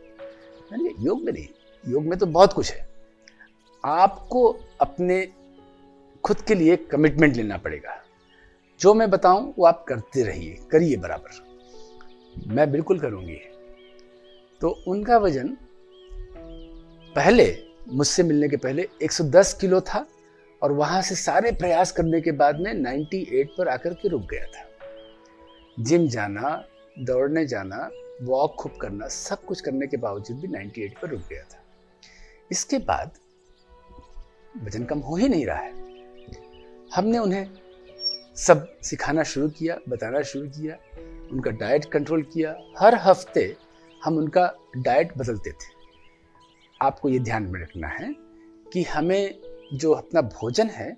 मैंने योग में नहीं, योग में तो बहुत कुछ है। आपको अपने खुद के लिए कमिटमेंट लेना पड़ेगा। जो मैं बताऊं वो आप करते रहिए, करिए बराबर। मैं बिल्कुल करूंगी। तो उनका वजन पहले मुझसे मिलने के पहले 110 किलो था और वहां से सारे प्रयास करने के बाद में 98 पर आकर के रुक गया था। जिम जाना, दौड़ने जाना, वॉक खूब करना, सब कुछ करने के बावजूद भी 98 पर रुक गया था। इसके बाद वजन कम हो ही नहीं रहा है। हमने उन्हें सब सिखाना शुरू किया, बताना शुरू किया, उनका डाइट कंट्रोल किया। हर हफ्ते हम उनका डाइट बदलते थे। आपको ये ध्यान में रखना है कि हमें जो अपना भोजन है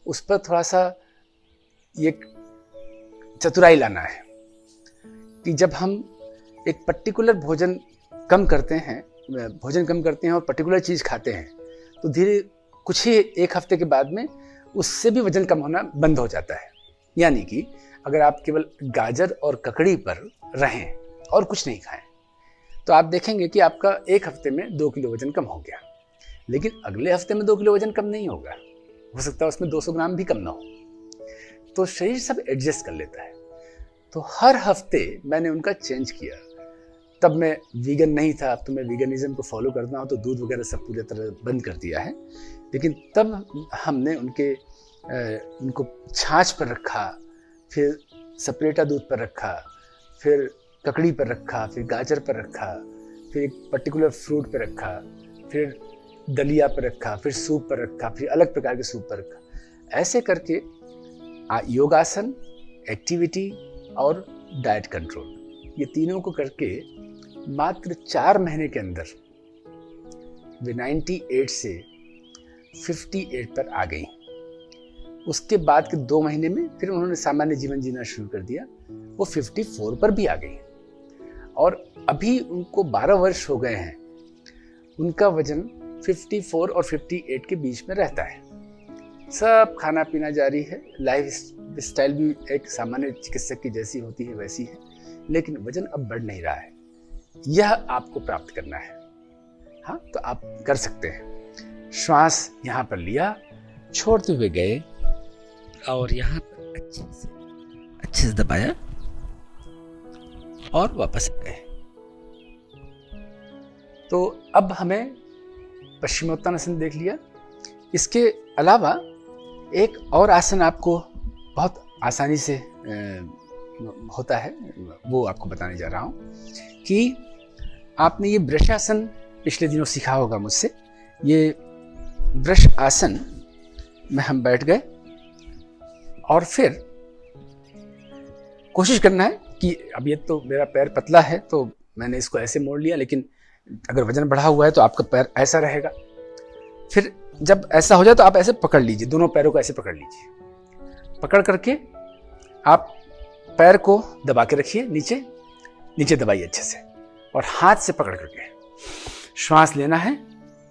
उस पर थोड़ा सा ये चतुराई लाना है कि जब हम एक पर्टिकुलर भोजन कम करते हैं और पर्टिकुलर चीज़ खाते हैं तो धीरे कुछ ही एक हफ्ते के बाद में उससे भी वजन कम होना बंद हो जाता है। यानी कि अगर आप केवल गाजर और ककड़ी पर रहें और कुछ नहीं खाएं तो आप देखेंगे कि आपका एक हफ्ते में 2 किलो वजन कम हो गया, लेकिन अगले हफ्ते में 2 किलो वजन कम नहीं होगा, हो सकता है उसमें 200 ग्राम भी कम ना हो। तो शरीर सब एडजस्ट कर लेता है। तो हर हफ्ते मैंने उनका चेंज किया। तब मैं वीगन नहीं था, अब तो मैं वीगनिज्म को फॉलो करता हूँ, तो दूध वगैरह सब पूरी तरह बंद कर दिया है। लेकिन तब हमने उनको छाछ पर रखा, फिर सपरेटा दूध पर रखा, फिर ककड़ी पर रखा, फिर गाजर पर रखा, फिर एक पर्टिकुलर फ्रूट पर रखा, फिर दलिया पर रखा, फिर सूप पर रखा, फिर अलग प्रकार के सूप पर रखा। ऐसे करके योगासन, एक्टिविटी और डाइट कंट्रोल, ये तीनों को करके मात्र 4 महीने के अंदर वे 98 से 58 पर आ गई। उसके बाद के 2 महीने में फिर उन्होंने सामान्य जीवन जीना शुरू कर दिया, वो 54 पर भी आ गई और अभी उनको 12 वर्ष हो गए हैं। उनका वजन 54 और 58 के बीच में रहता है। सब खाना पीना जारी है, लाइफ स्टाइल भी एक सामान्य चिकित्सक की जैसी होती है वैसी है, लेकिन वजन अब बढ़ नहीं रहा है। यह आपको प्राप्त करना है। हाँ, तो आप कर सकते हैं। श्वास यहाँ पर लिया, छोड़ते हुए गए और यहाँ पर अच्छे से दबाया और वापस आ गए। तो अब हमें पश्चिमोत्तानासन देख लिया। इसके अलावा एक और आसन आपको बहुत आसानी से होता है, वो आपको बताने जा रहा हूँ कि आपने ये वृषासन पिछले दिनों सीखा होगा मुझसे। ये वृष आसन में हम बैठ गए और फिर कोशिश करना है कि अब ये तो मेरा पैर पतला है तो मैंने इसको ऐसे मोड़ लिया, लेकिन अगर वजन बढ़ा हुआ है तो आपका पैर ऐसा रहेगा। फिर जब ऐसा हो जाए तो आप ऐसे पकड़ लीजिए, दोनों पैरों को ऐसे पकड़ लीजिए। पकड़ करके आप पैर को दबा के रखिए, नीचे दबाइए अच्छे से और हाथ से पकड़ करके श्वास लेना है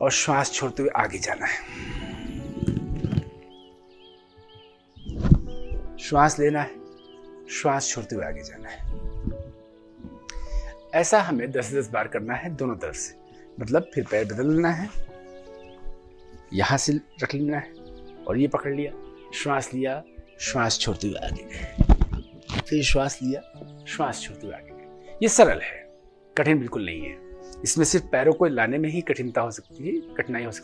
और श्वास छोड़ते हुए आगे जाना है। श्वास लेना है, श्वास छोड़ते हुए आगे जाना है। ऐसा हमें 10-10 बार करना है दोनों तरफ से। मतलब फिर पैर बदल लेना है, यहां से रख लेना है और ये पकड़ लिया, श्वास लिया, श्वास छोड़ते हुए आगे गए, फिर श्वास लिया, श्वास छोड़ते हुए आगे गए। ये सरल है, कठिन बिल्कुल नहीं है। इसमें सिर्फ पैरों को लाने में ही कठिनाई हो सकती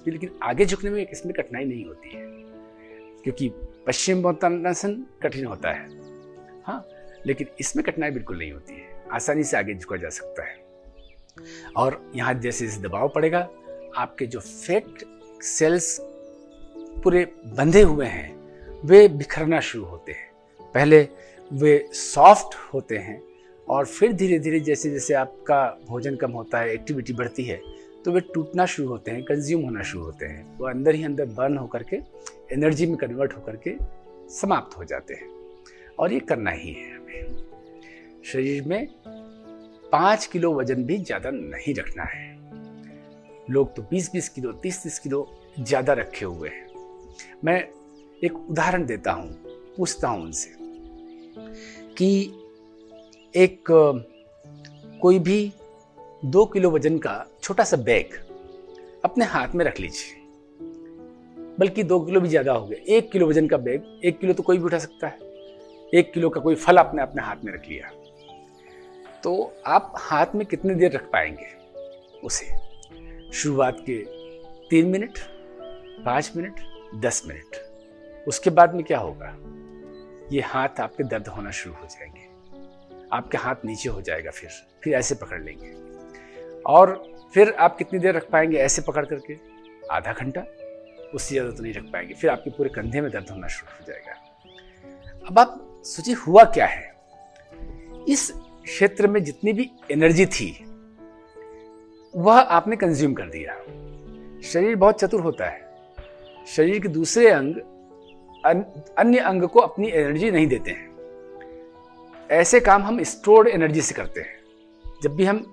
है, लेकिन आगे झुकने में इसमें कठिनाई नहीं होती है, क्योंकि पश्चिमोत्तानासन कठिन होता है। हाँ, लेकिन इसमें कठिनाई बिल्कुल नहीं होती है, आसानी से आगे झुका जा सकता है। और यहाँ जैसे जैसे दबाव पड़ेगा, आपके जो फैट सेल्स पूरे बंधे हुए हैं वे बिखरना शुरू होते हैं। पहले वे सॉफ्ट होते हैं और फिर धीरे धीरे जैसे जैसे आपका भोजन कम होता है, एक्टिविटी बढ़ती है, तो वे टूटना शुरू होते हैं, कंज्यूम होना शुरू होते हैं। वो अंदर ही अंदर बर्न होकर के एनर्जी में कन्वर्ट होकर के समाप्त हो जाते हैं। और ये करना ही है हमें। शरीर में 5 किलो वजन भी ज़्यादा नहीं रखना है। लोग तो 20-20 किलो, 30-30 किलो ज़्यादा रखे हुए हैं। मैं एक उदाहरण देता हूँ, पूछता हूँ उनसे कि एक कोई भी 2 किलो वजन का छोटा सा बैग अपने हाथ में रख लीजिए, बल्कि 2 किलो भी ज़्यादा हो गया। 1 किलो वजन का बैग, 1 किलो तो कोई भी उठा सकता है। 1 किलो का कोई फल आपने अपने हाथ में रख लिया, तो आप हाथ में कितनी देर रख पाएंगे उसे? शुरुआत के 3 मिनट, 5 मिनट, 10 मिनट। उसके बाद में क्या होगा? ये हाथ आपके दर्द होना शुरू हो जाएंगे, आपके हाथ नीचे हो जाएगा, फिर ऐसे पकड़ लेंगे। और फिर आप कितनी देर रख पाएंगे ऐसे पकड़ करके? आधा घंटा, उससे ज़्यादा तो नहीं रख पाएंगे। फिर आपके पूरे कंधे में दर्द होना शुरू हो जाएगा। अब आप सोचिए हुआ क्या है। इस क्षेत्र में जितनी भी एनर्जी थी वह आपने कंज्यूम कर दिया। शरीर बहुत चतुर होता है। शरीर के दूसरे अंग अन्य अंग को अपनी एनर्जी नहीं देते हैं। ऐसे काम हम स्टोर्ड एनर्जी से करते हैं। जब भी हम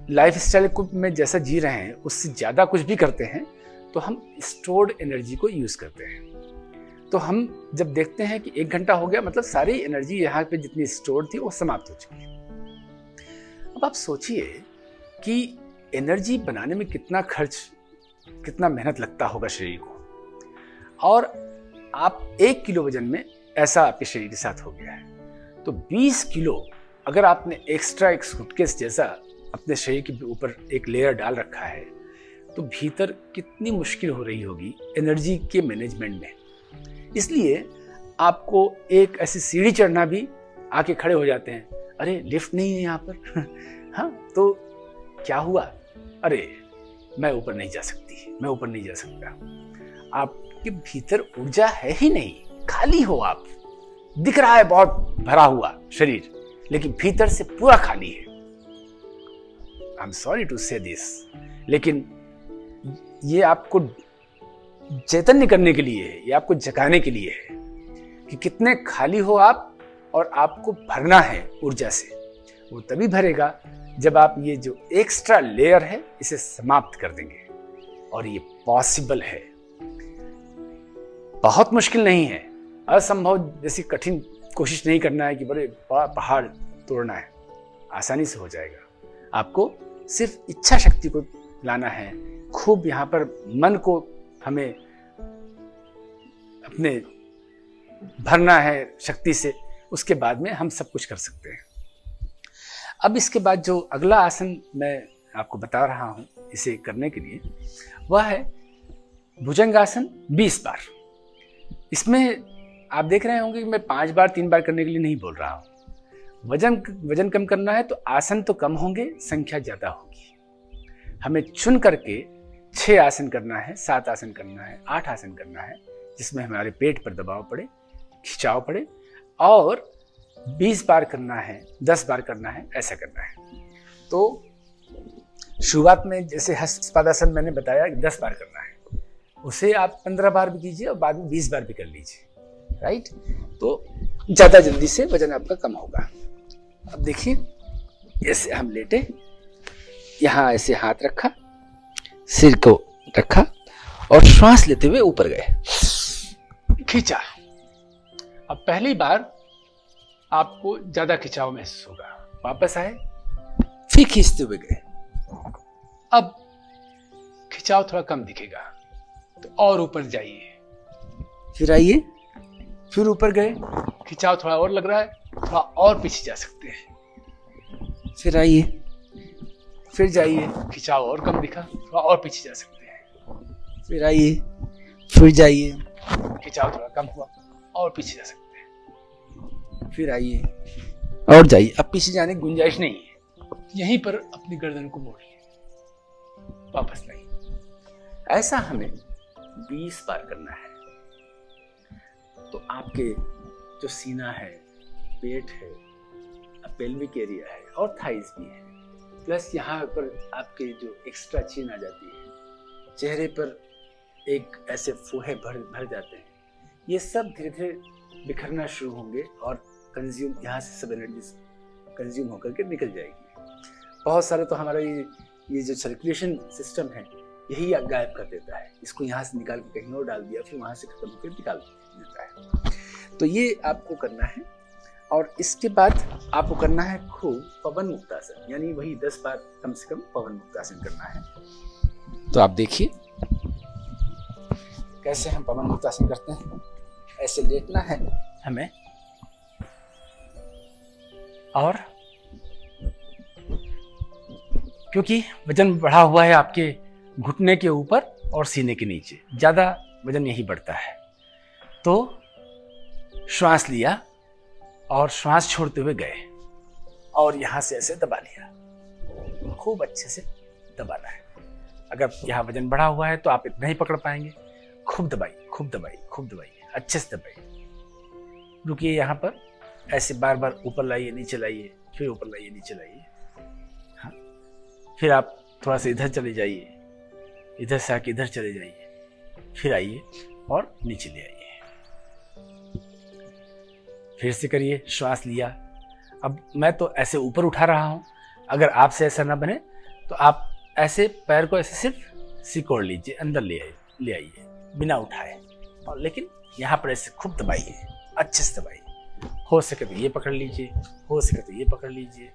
लाइफ स्टाइल में जैसा जी रहे हैं उससे ज़्यादा कुछ भी करते हैं तो हम स्टोर्ड एनर्जी को यूज़ करते हैं। तो हम जब देखते हैं कि 1 घंटा हो गया, मतलब सारी एनर्जी यहाँ पे जितनी स्टोर्ड थी वो समाप्त हो चुकी है। अब आप सोचिए कि एनर्जी बनाने में कितना खर्च, कितना मेहनत लगता होगा शरीर को, और आप 1 किलो वजन में ऐसा आपके शरीर के साथ हो गया है। तो 20 किलो अगर आपने एक्स्ट्रा एक सूटकेस जैसा अपने शरीर के ऊपर एक लेयर डाल रखा है तो भीतर कितनी मुश्किल हो रही होगी एनर्जी के मैनेजमेंट में। इसलिए आपको एक ऐसी सीढ़ी चढ़ना भी, आके खड़े हो जाते हैं, अरे लिफ्ट नहीं है यहाँ पर हाँ तो क्या हुआ, अरे मैं ऊपर नहीं जा सकती, मैं ऊपर नहीं जा सकता। आपके भीतर ऊर्जा है ही नहीं, खाली हो आप। दिख रहा है बहुत भरा हुआ शरीर, लेकिन भीतर से पूरा खाली है। आई एम सॉरी टू से दिस, लेकिन ये आपको चैतन्य करने के लिए है, ये आपको जगाने के लिए है कि कितने खाली हो आप, और आपको भरना है ऊर्जा से। वो तभी भरेगा जब आप ये जो एक्स्ट्रा लेयर है इसे समाप्त कर देंगे। और ये पॉसिबल है, बहुत मुश्किल नहीं है, असंभव जैसी कठिन कोशिश नहीं करना है कि बड़े पहाड़ तोड़ना है, आसानी से हो जाएगा। आपको सिर्फ इच्छा शक्ति को लाना है, खूब यहाँ पर मन को हमें अपने भरना है शक्ति से, उसके बाद में हम सब कुछ कर सकते हैं। अब इसके बाद जो अगला आसन मैं आपको बता रहा हूं इसे करने के लिए, वह है भुजंगासन 20 बार। इसमें आप देख रहे होंगे कि मैं 5 बार 3 बार करने के लिए नहीं बोल रहा हूं। वजन कम करना है तो आसन तो कम होंगे, संख्या ज्यादा होगी। हमें चुन करके 6 आसन करना है, 7 आसन करना है, 8 आसन करना है, जिसमें हमारे पेट पर दबाव पड़े, खिंचाव पड़े, और 20 बार करना है, 10 बार करना है, ऐसा करना है। तो शुरुआत में जैसे हस्तपादासन मैंने बताया 10 बार करना है, उसे आप 15 बार भी कीजिए और बाद में 20 बार भी कर लीजिए, राइट। तो ज़्यादा जल्दी से वजन आपका कम होगा। अब देखिए, ऐसे हम लेटे, यहाँ ऐसे हाथ रखा, सिर को रखा और श्वास लेते हुए ऊपर गए, खींचा। अब पहली बार आपको ज्यादा खिंचाव महसूस होगा, वापस आए, फिर खींचते हुए गए। अब खिंचाव थोड़ा कम दिखेगा तो और ऊपर जाइए, फिर आइए, फिर ऊपर गए, खिंचाव थोड़ा और लग रहा है, थोड़ा और पीछे जा सकते हैं, फिर आइए, फिर जाइए, खिंचाव और कम दिखा, थोड़ा और पीछे जा सकते हैं, फिर आइए, फिर जाइए, खिंचाव थोड़ा कम हुआ, और पीछे जा सकते हैं, फिर आइए और जाइए। अब पीछे जाने की गुंजाइश नहीं है, यहीं पर अपनी गर्दन को मोड़िए, वापस नहीं। ऐसा हमें 20 बार करना है। तो आपके जो सीना है, पेट है, पेल्विक एरिया है और थाइस भी है, प्लस यहाँ पर आपके जो एक्स्ट्रा चीन आ जाती है, चेहरे पर एक ऐसे फूहे भर जाते हैं, ये सब धीरे धीरे बिखरना शुरू होंगे और कंज्यूम, यहाँ से सब एनर्जी कंज्यूम होकर के निकल जाएगी। बहुत सारे तो हमारा ये जो सर्कुलेशन सिस्टम है यही गायब कर देता है, इसको यहाँ से निकाल के कहीं और डाल दिया, फिर वहाँ से खत्म होकर निकाल देता है। तो ये आपको करना है। और इसके बाद आपको करना है खूब पवन मुक्तासन, यानी वही 10 बार कम से कम पवन मुक्तासन करना है। तो आप देखिए कैसे हम पवन मुक्तासन करते हैं। ऐसे लेटना है हमें, और क्योंकि वजन बढ़ा हुआ है आपके घुटने के ऊपर और सीने के नीचे, ज्यादा वजन यही बढ़ता है, तो श्वास लिया और श्वास छोड़ते हुए गए और यहाँ से ऐसे दबा लिया, खूब अच्छे से दबाना है। अगर यहाँ वजन बढ़ा हुआ है तो आप इतना ही पकड़ पाएंगे। खूब दबाइए, खूब दबाइए, खूब दबाइए, अच्छे से दबाइए। रुकिए यहाँ पर, ऐसे बार बार ऊपर लाइए, नीचे लाइए, फिर ऊपर लाइए, नीचे लाइए। हाँ, फिर आप थोड़ा सा इधर चले जाइए, इधर से आके इधर चले जाइए, फिर आइए और नीचे ले आइए। फिर से करिए, श्वास लिया। अब मैं तो ऐसे ऊपर उठा रहा हूँ, अगर आपसे ऐसा ना बने तो आप ऐसे पैर को ऐसे सिर्फ सिकोड़ लीजिए, अंदर ले आइए बिना उठाए, और लेकिन यहाँ पर ऐसे खूब दबाइए, अच्छे से दबाइए। हो सके तो ये पकड़ लीजिए, हो सके तो ये पकड़ लीजिए,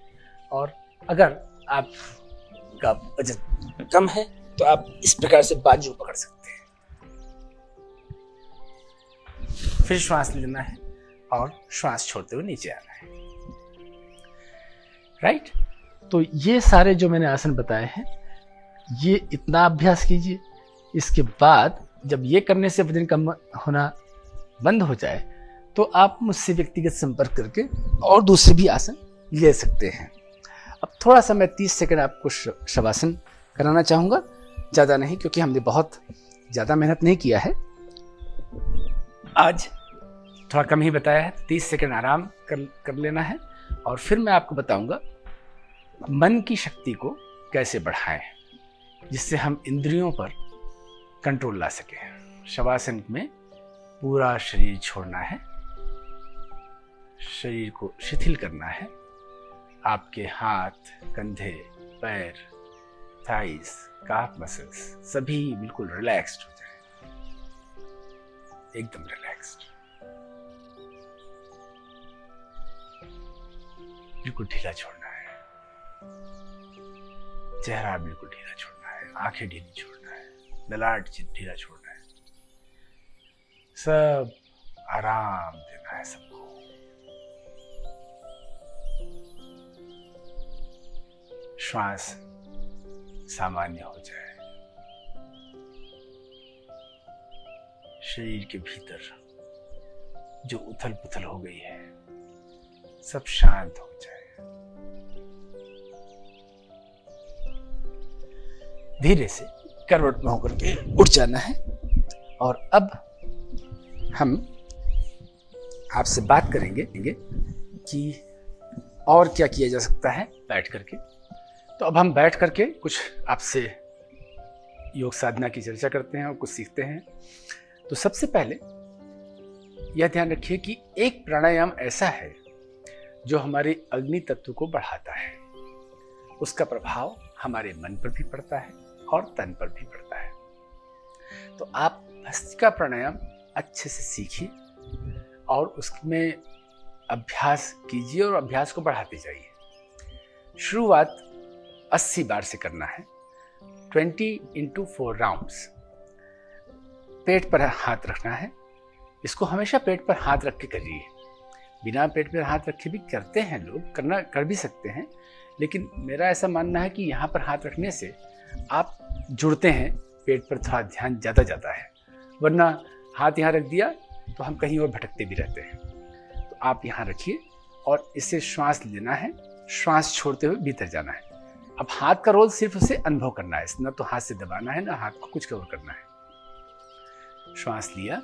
और अगर आपका वजन कम है तो आप इस प्रकार से बाजू पकड़ सकते हैं। फिर श्वास लेना है और श्वास छोड़ते हुए नीचे आना है। राइट? तो ये सारे जो मैंने आसन बताए हैं, ये इतना अभ्यास कीजिए। इसके बाद जब ये करने से वजन कम होना बंद हो जाए तो आप मुझसे व्यक्तिगत संपर्क करके और दूसरे भी आसन ले सकते हैं। अब थोड़ा सा मैं 30 सेकंड आपको शवासन कराना चाहूँगा, ज़्यादा नहीं, क्योंकि हमने बहुत ज़्यादा मेहनत नहीं किया है, आज थोड़ा कम ही बताया है। 30 सेकंड आराम कर लेना है, और फिर मैं आपको बताऊंगा मन की शक्ति को कैसे बढ़ाएं, जिससे हम इंद्रियों पर कंट्रोल ला सकें। शवासन में पूरा शरीर छोड़ना है, शरीर को शिथिल करना है। आपके हाथ, कंधे, पैर, थाइस, काफ मसल्स सभी बिल्कुल रिलैक्स्ड हो जाए, एकदम रिलैक्स्ड, बिल्कुल ढीला छोड़ना है। चेहरा बिल्कुल ढीला छोड़ना है, आंखें ढीली छोड़ना है, ललाट ढीला छोड़ना है, सब आराम देना है सबको। श्वास सामान्य हो जाए, शरीर के भीतर जो उथल पुथल हो गई है सब शांत हो जाए। धीरे से करवट में होकर के उठ जाना है। और अब हम आपसे बात करेंगे कि और क्या किया जा सकता है बैठ करके। तो अब हम बैठ करके कुछ आपसे योग साधना की चर्चा करते हैं और कुछ सीखते हैं। तो सबसे पहले यह ध्यान रखिए कि एक प्राणायाम ऐसा है जो हमारे अग्नि तत्व को बढ़ाता है। उसका प्रभाव हमारे मन पर भी पड़ता है और तन पर भी पड़ता है। तो आप भस्त्रिका प्राणायाम अच्छे से सीखिए और उसमें अभ्यास कीजिए और अभ्यास को बढ़ाते जाइए। शुरुआत 80 बार से करना है, 20 × 4 राउंड्स। पेट पर हाथ रखना है। इसको हमेशा पेट पर हाथ रख के करिए। बिना पेट पर हाथ रखे भी करते हैं लोग, कर भी सकते हैं, लेकिन मेरा ऐसा मानना है कि यहाँ पर हाथ रखने से आप जुड़ते हैं, पेट पर थोड़ा ध्यान ज़्यादा जाता है। वरना हाथ यहाँ रख दिया तो हम कहीं और भटकते भी रहते हैं। तो आप यहाँ रखिए और इससे श्वास लेना है, श्वास छोड़ते हुए भीतर जाना है। अब हाथ का रोल सिर्फ उसे अनुभव करना है, ना तो हाथ से दबाना है ना हाथ को कुछ कवर करना है। श्वास लिया,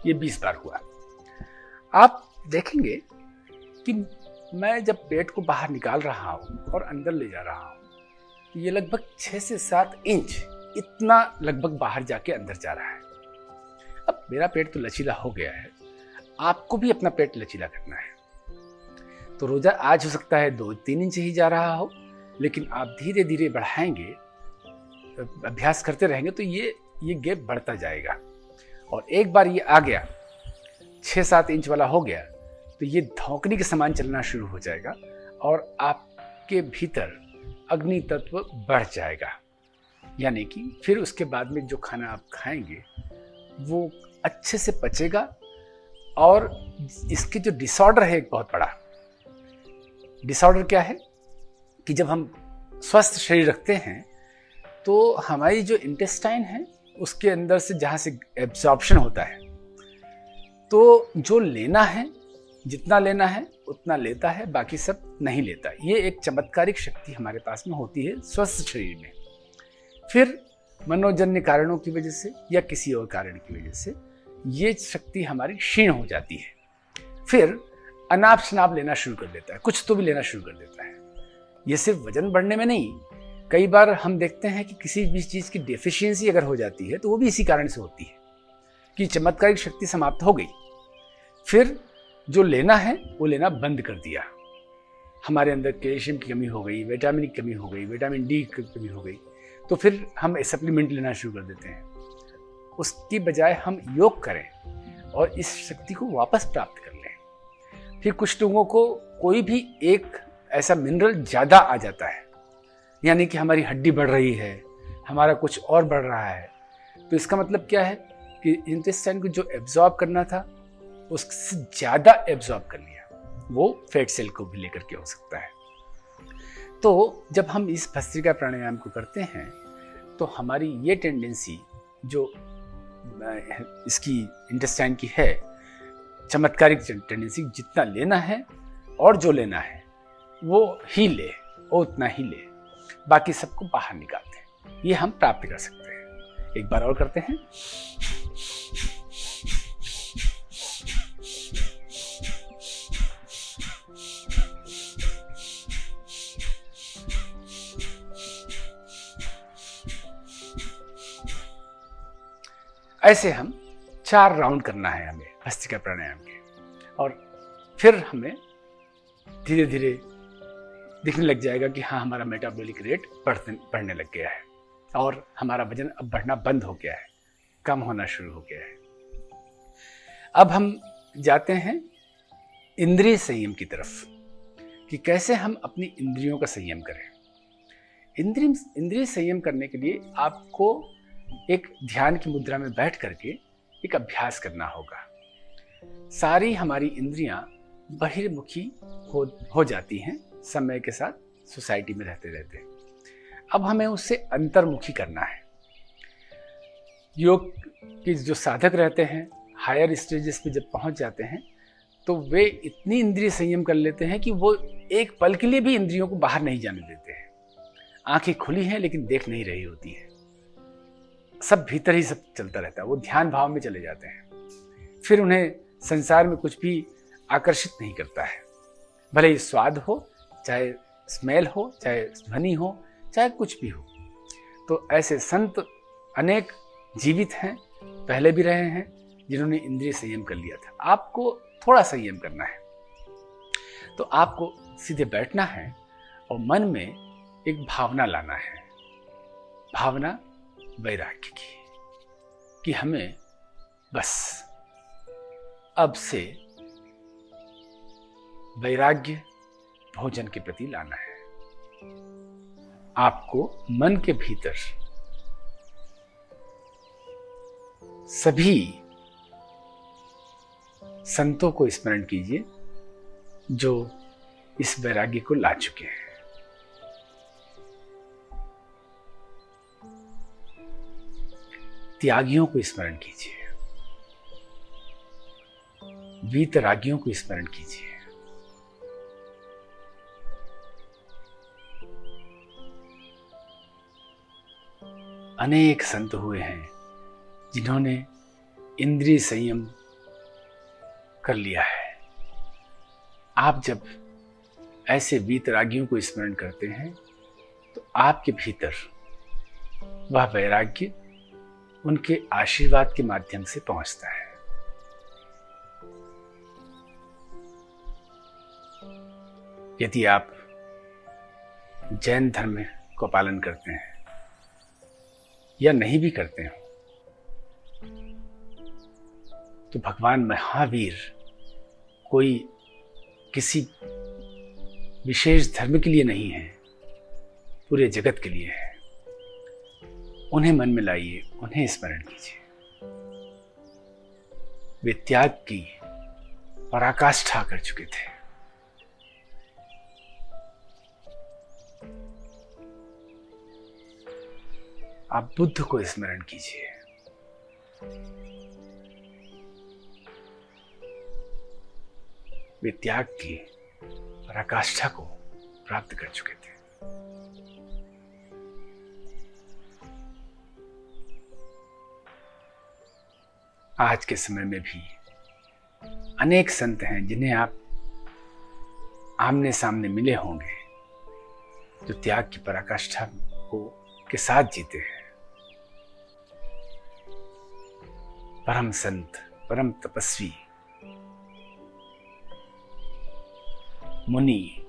ये 20 बार हुआ। आप देखेंगे कि मैं जब पेट को बाहर निकाल रहा हूँ और अंदर ले जा रहा हूँ, तो ये लगभग 6 से 7 इंच इतना लगभग बाहर जाके अंदर जा रहा है। अब मेरा पेट तो लचीला हो गया है, आपको भी अपना पेट लचीला करना है। तो रोजा आज हो सकता है 2-3 इंच ही जा रहा हो, लेकिन आप धीरे धीरे बढ़ाएंगे, अभ्यास करते रहेंगे तो ये गैप बढ़ता जाएगा। और एक बार ये आ गया, 6-7 इंच वाला हो गया, तो ये धौंकनी के समान चलना शुरू हो जाएगा और आपके भीतर अग्नि तत्व बढ़ जाएगा। यानी कि फिर उसके बाद में जो खाना आप खाएंगे वो अच्छे से पचेगा। और इसके जो डिसऑर्डर है, एक बहुत बड़ा डिसऑर्डर क्या है कि जब हम स्वस्थ शरीर रखते हैं तो हमारी जो इंटेस्टाइन है उसके अंदर से जहाँ से एब्जॉर्प्शन होता है, तो जो लेना है, जितना लेना है उतना लेता है, बाकी सब नहीं लेता। ये एक चमत्कारिक शक्ति हमारे पास में होती है स्वस्थ शरीर में। फिर मनोजन्य कारणों की वजह से या किसी और कारण की वजह से ये शक्ति हमारी क्षीण हो जाती है। फिर अनाप शनाप लेना शुरू कर देता है, कुछ तो भी लेना शुरू कर देता है। ये सिर्फ वजन बढ़ने में नहीं, कई बार हम देखते हैं कि किसी भी चीज़ की डेफिशिएंसी अगर हो जाती है तो वो भी इसी कारण से होती है कि चमत्कारिक शक्ति समाप्त हो गई। फिर जो लेना है वो लेना बंद कर दिया। हमारे अंदर कैल्शियम की कमी हो गई, विटामिन की कमी हो गई, विटामिन डी की कमी हो गई, तो फिर हम सप्लीमेंट लेना शुरू कर देते हैं। उसकी बजाय हम योग करें और इस शक्ति को वापस प्राप्त कर लें। फिर कुछ लोगों को कोई भी एक ऐसा मिनरल ज़्यादा आ जाता है, यानी कि हमारी हड्डी बढ़ रही है, हमारा कुछ और बढ़ रहा है, तो इसका मतलब क्या है कि इंटेस्टाइन को जो एब्जॉर्ब करना था उससे ज़्यादा एब्जॉर्ब कर लिया। वो फैट सेल को भी लेकर के हो सकता है। तो जब हम इस भस्त्रिका प्राणायाम को करते हैं तो हमारी ये टेंडेंसी जो इसकी इंटेस्टाइन की है, चमत्कारिक टेंडेंसी, जितना लेना है और जो लेना है वो ही ले, वो उतना ही ले, बाकी सबको बाहर निकालते हैं। ये हम प्राप्त कर सकते हैं। एक बार और करते हैं। ऐसे हम 4 राउंड करना है हमें भस्त्रिका प्राणायाम के, और फिर हमें धीरे धीरे दिखने लग जाएगा कि हाँ, हमारा मेटाबॉलिक रेट बढ़ने लग गया है और हमारा वजन अब बढ़ना बंद हो गया है, कम होना शुरू हो गया है। अब हम जाते हैं इंद्रिय संयम की तरफ कि कैसे हम अपनी इंद्रियों का संयम करें। इंद्रिय संयम करने के लिए आपको एक ध्यान की मुद्रा में बैठ करके एक अभ्यास करना होगा। सारी हमारी इंद्रियां बहिर्मुखी हो जाती हैं समय के साथ, सोसाइटी में रहते रहते। अब हमें उससे अंतर्मुखी करना है। योग के जो साधक रहते हैं, हायर स्टेजेस पे जब पहुंच जाते हैं तो वे इतनी इंद्रिय संयम कर लेते हैं कि वो एक पल के लिए भी इंद्रियों को बाहर नहीं जाने देते हैं। आंखें खुली हैं लेकिन देख नहीं रही होती हैं, सब भीतर ही सब चलता रहता है। वो ध्यान भाव में चले जाते हैं। फिर उन्हें संसार में कुछ भी आकर्षित नहीं करता है, भले ही स्वाद हो, चाहे स्मेल हो, चाहे ध्वनि हो, चाहे कुछ भी हो। तो ऐसे संत अनेक जीवित हैं, पहले भी रहे हैं, जिन्होंने इंद्रिय संयम कर लिया था। आपको थोड़ा संयम करना है। तो आपको सीधे बैठना है और मन में एक भावना लाना है, भावना वैराग्य की, कि हमें बस अब से वैराग्य भोजन के प्रति लाना है। आपको मन के भीतर सभी संतों को स्मरण कीजिए जो इस वैराग्य को ला चुके हैं। त्यागियों को स्मरण कीजिए, वीतरागियों को स्मरण कीजिए। अनेक संत हुए हैं जिन्होंने इंद्रिय संयम कर लिया है। आप जब ऐसे वीतरागियों को स्मरण करते हैं तो आपके भीतर वह वैराग्य उनके आशीर्वाद के माध्यम से पहुंचता है। यदि आप जैन धर्म को पालन करते हैं या नहीं भी करते हो तो भगवान महावीर कोई किसी विशेष धर्म के लिए नहीं है, पूरे जगत के लिए है। उन्हें मन में लाइए, उन्हें स्मरण कीजिए। वे त्याग की पराकाष्ठा कर चुके थे। आप बुद्ध को स्मरण कीजिए। वे त्याग की पराकाष्ठा को प्राप्त कर चुके थे। आज के समय में भी अनेक संत हैं जिन्हें आप आमने सामने मिले होंगे, जो त्याग की पराकाष्ठा को के साथ जीते हैं। परम संत, परम तपस्वी, मुनि,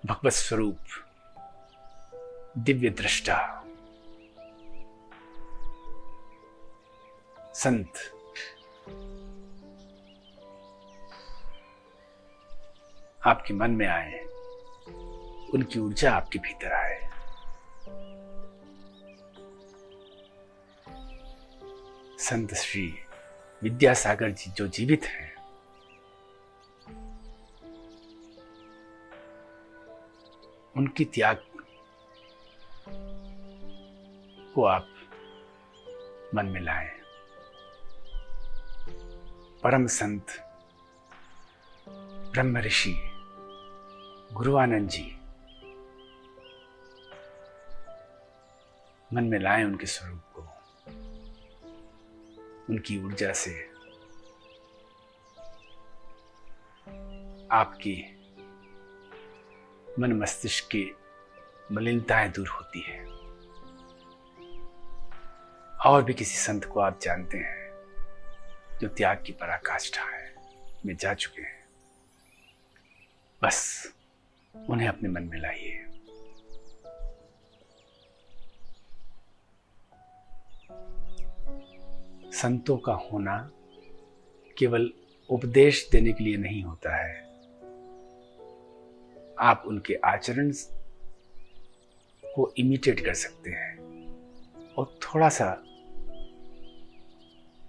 भगवत स्वरूप, दिव्य दृष्टा संत आपके मन में आए, उनकी ऊर्जा आपके भीतर आए। संत श्री विद्यासागर जी जो जीवित हैं, उनकी त्याग को आप मन में लाएं। परम संत ब्रह्म ऋषि गुरुआनंद जी मन में लाएं उनके स्वरूप को, उनकी ऊर्जा से आपकी मन मस्तिष्क की मलिनताएं दूर होती है। और भी किसी संत को आप जानते हैं जो त्याग की पराकाष्ठा है में जा चुके हैं, बस उन्हें अपने मन में लाइए। संतों का होना केवल उपदेश देने के लिए नहीं होता है, आप उनके आचरण को इमिटेट कर सकते हैं और थोड़ा सा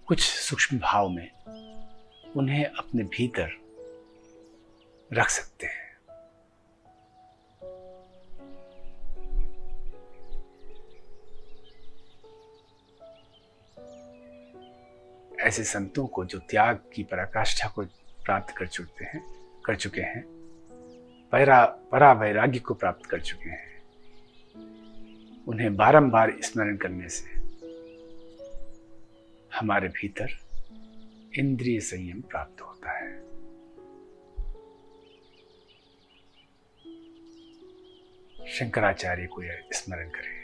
कुछ सूक्ष्म भाव में उन्हें अपने भीतर रख सकते हैं। ऐसे संतों को जो त्याग की पराकाष्ठा को प्राप्त कर चुके हैं, परा वैराग्य को प्राप्त कर चुके हैं, उन्हें बारंबार स्मरण करने से हमारे भीतर इंद्रिय संयम प्राप्त होता है। शंकराचार्य को यह स्मरण करें,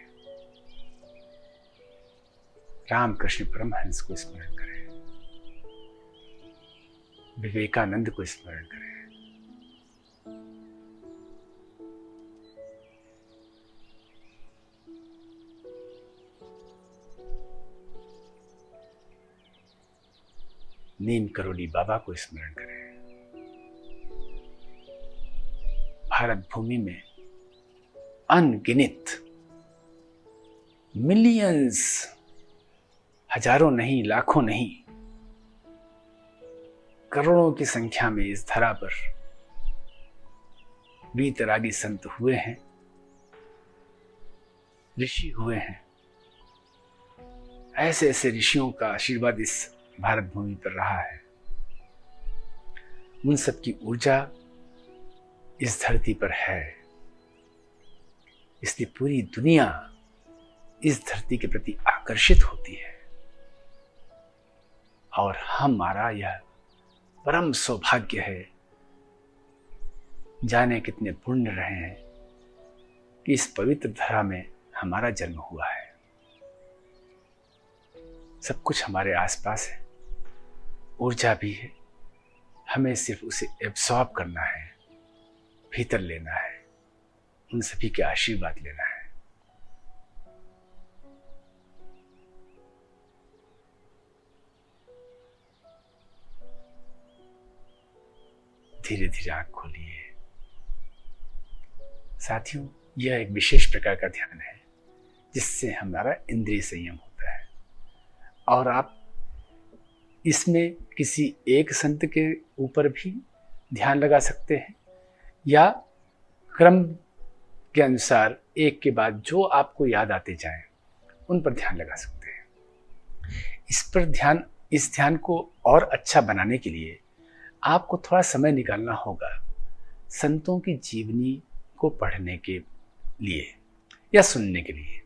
रामकृष्ण परमहंस को स्मरण करें, विवेकानंद को स्मरण करें। नीम करोली बाबा को स्मरण करें। भारत भूमि में अनगिनत मिलियंस, हजारों नहीं, लाखों नहीं, करोड़ों की संख्या में इस धरा पर वीतरागी संत हुए हैं, ऋषि हुए हैं। ऐसे ऐसे ऋषियों का आशीर्वाद इस भारत भूमि पर रहा है। उन सब की ऊर्जा इस धरती पर है, इसलिए पूरी दुनिया इस धरती के प्रति आकर्षित होती है। और हमारा यह परम सौभाग्य है, जाने कितने पुण्य रहे हैं कि इस पवित्र धरा में हमारा जन्म हुआ है। सब कुछ हमारे आसपास है, ऊर्जा भी है, हमें सिर्फ उसे एब्सॉर्ब करना है, भीतर लेना है, उन सभी के आशीर्वाद लेना है। धीरे धीरे आंख खोलिए। साथियों, यह एक विशेष प्रकार का ध्यान है जिससे हमारा इंद्रिय संयम होता है। और आप इसमें किसी एक संत के ऊपर भी ध्यान लगा सकते हैं, या क्रम के अनुसार एक के बाद जो आपको याद आते जाएं उन पर ध्यान लगा सकते हैं। इस ध्यान को और अच्छा बनाने के लिए आपको थोड़ा समय निकालना होगा संतों की जीवनी को पढ़ने के लिए या सुनने के लिए।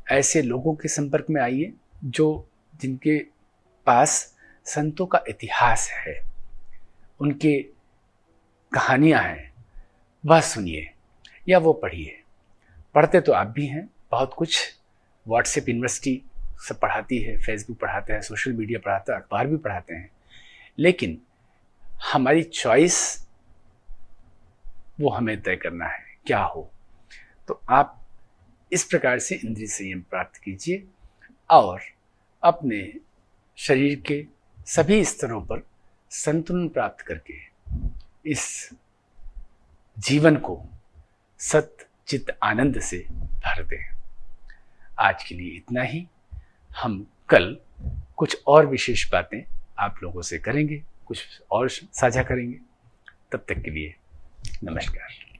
ऐसे लोगों के संपर्क में आइए जिनके पास संतों का इतिहास है, उनके कहानियाँ हैं, वह सुनिए या वो पढ़िए। पढ़ते तो आप भी हैं बहुत कुछ, व्हाट्सएप यूनिवर्सिटी सब पढ़ाती है, फेसबुक पढ़ाते हैं, सोशल मीडिया पढ़ाता है, अखबार भी पढ़ाते हैं, लेकिन हमारी चॉइस वो हमें तय करना है क्या हो। तो आप इस प्रकार से इंद्रिय संयम प्राप्त कीजिए और अपने शरीर के सभी स्तरों पर संतुलन प्राप्त करके इस जीवन को सत चित आनंद से भर दें। आज के लिए इतना ही। हम कल कुछ और विशेष बातें आप लोगों से करेंगे, कुछ और साझा करेंगे। तब तक के लिए नमस्कार।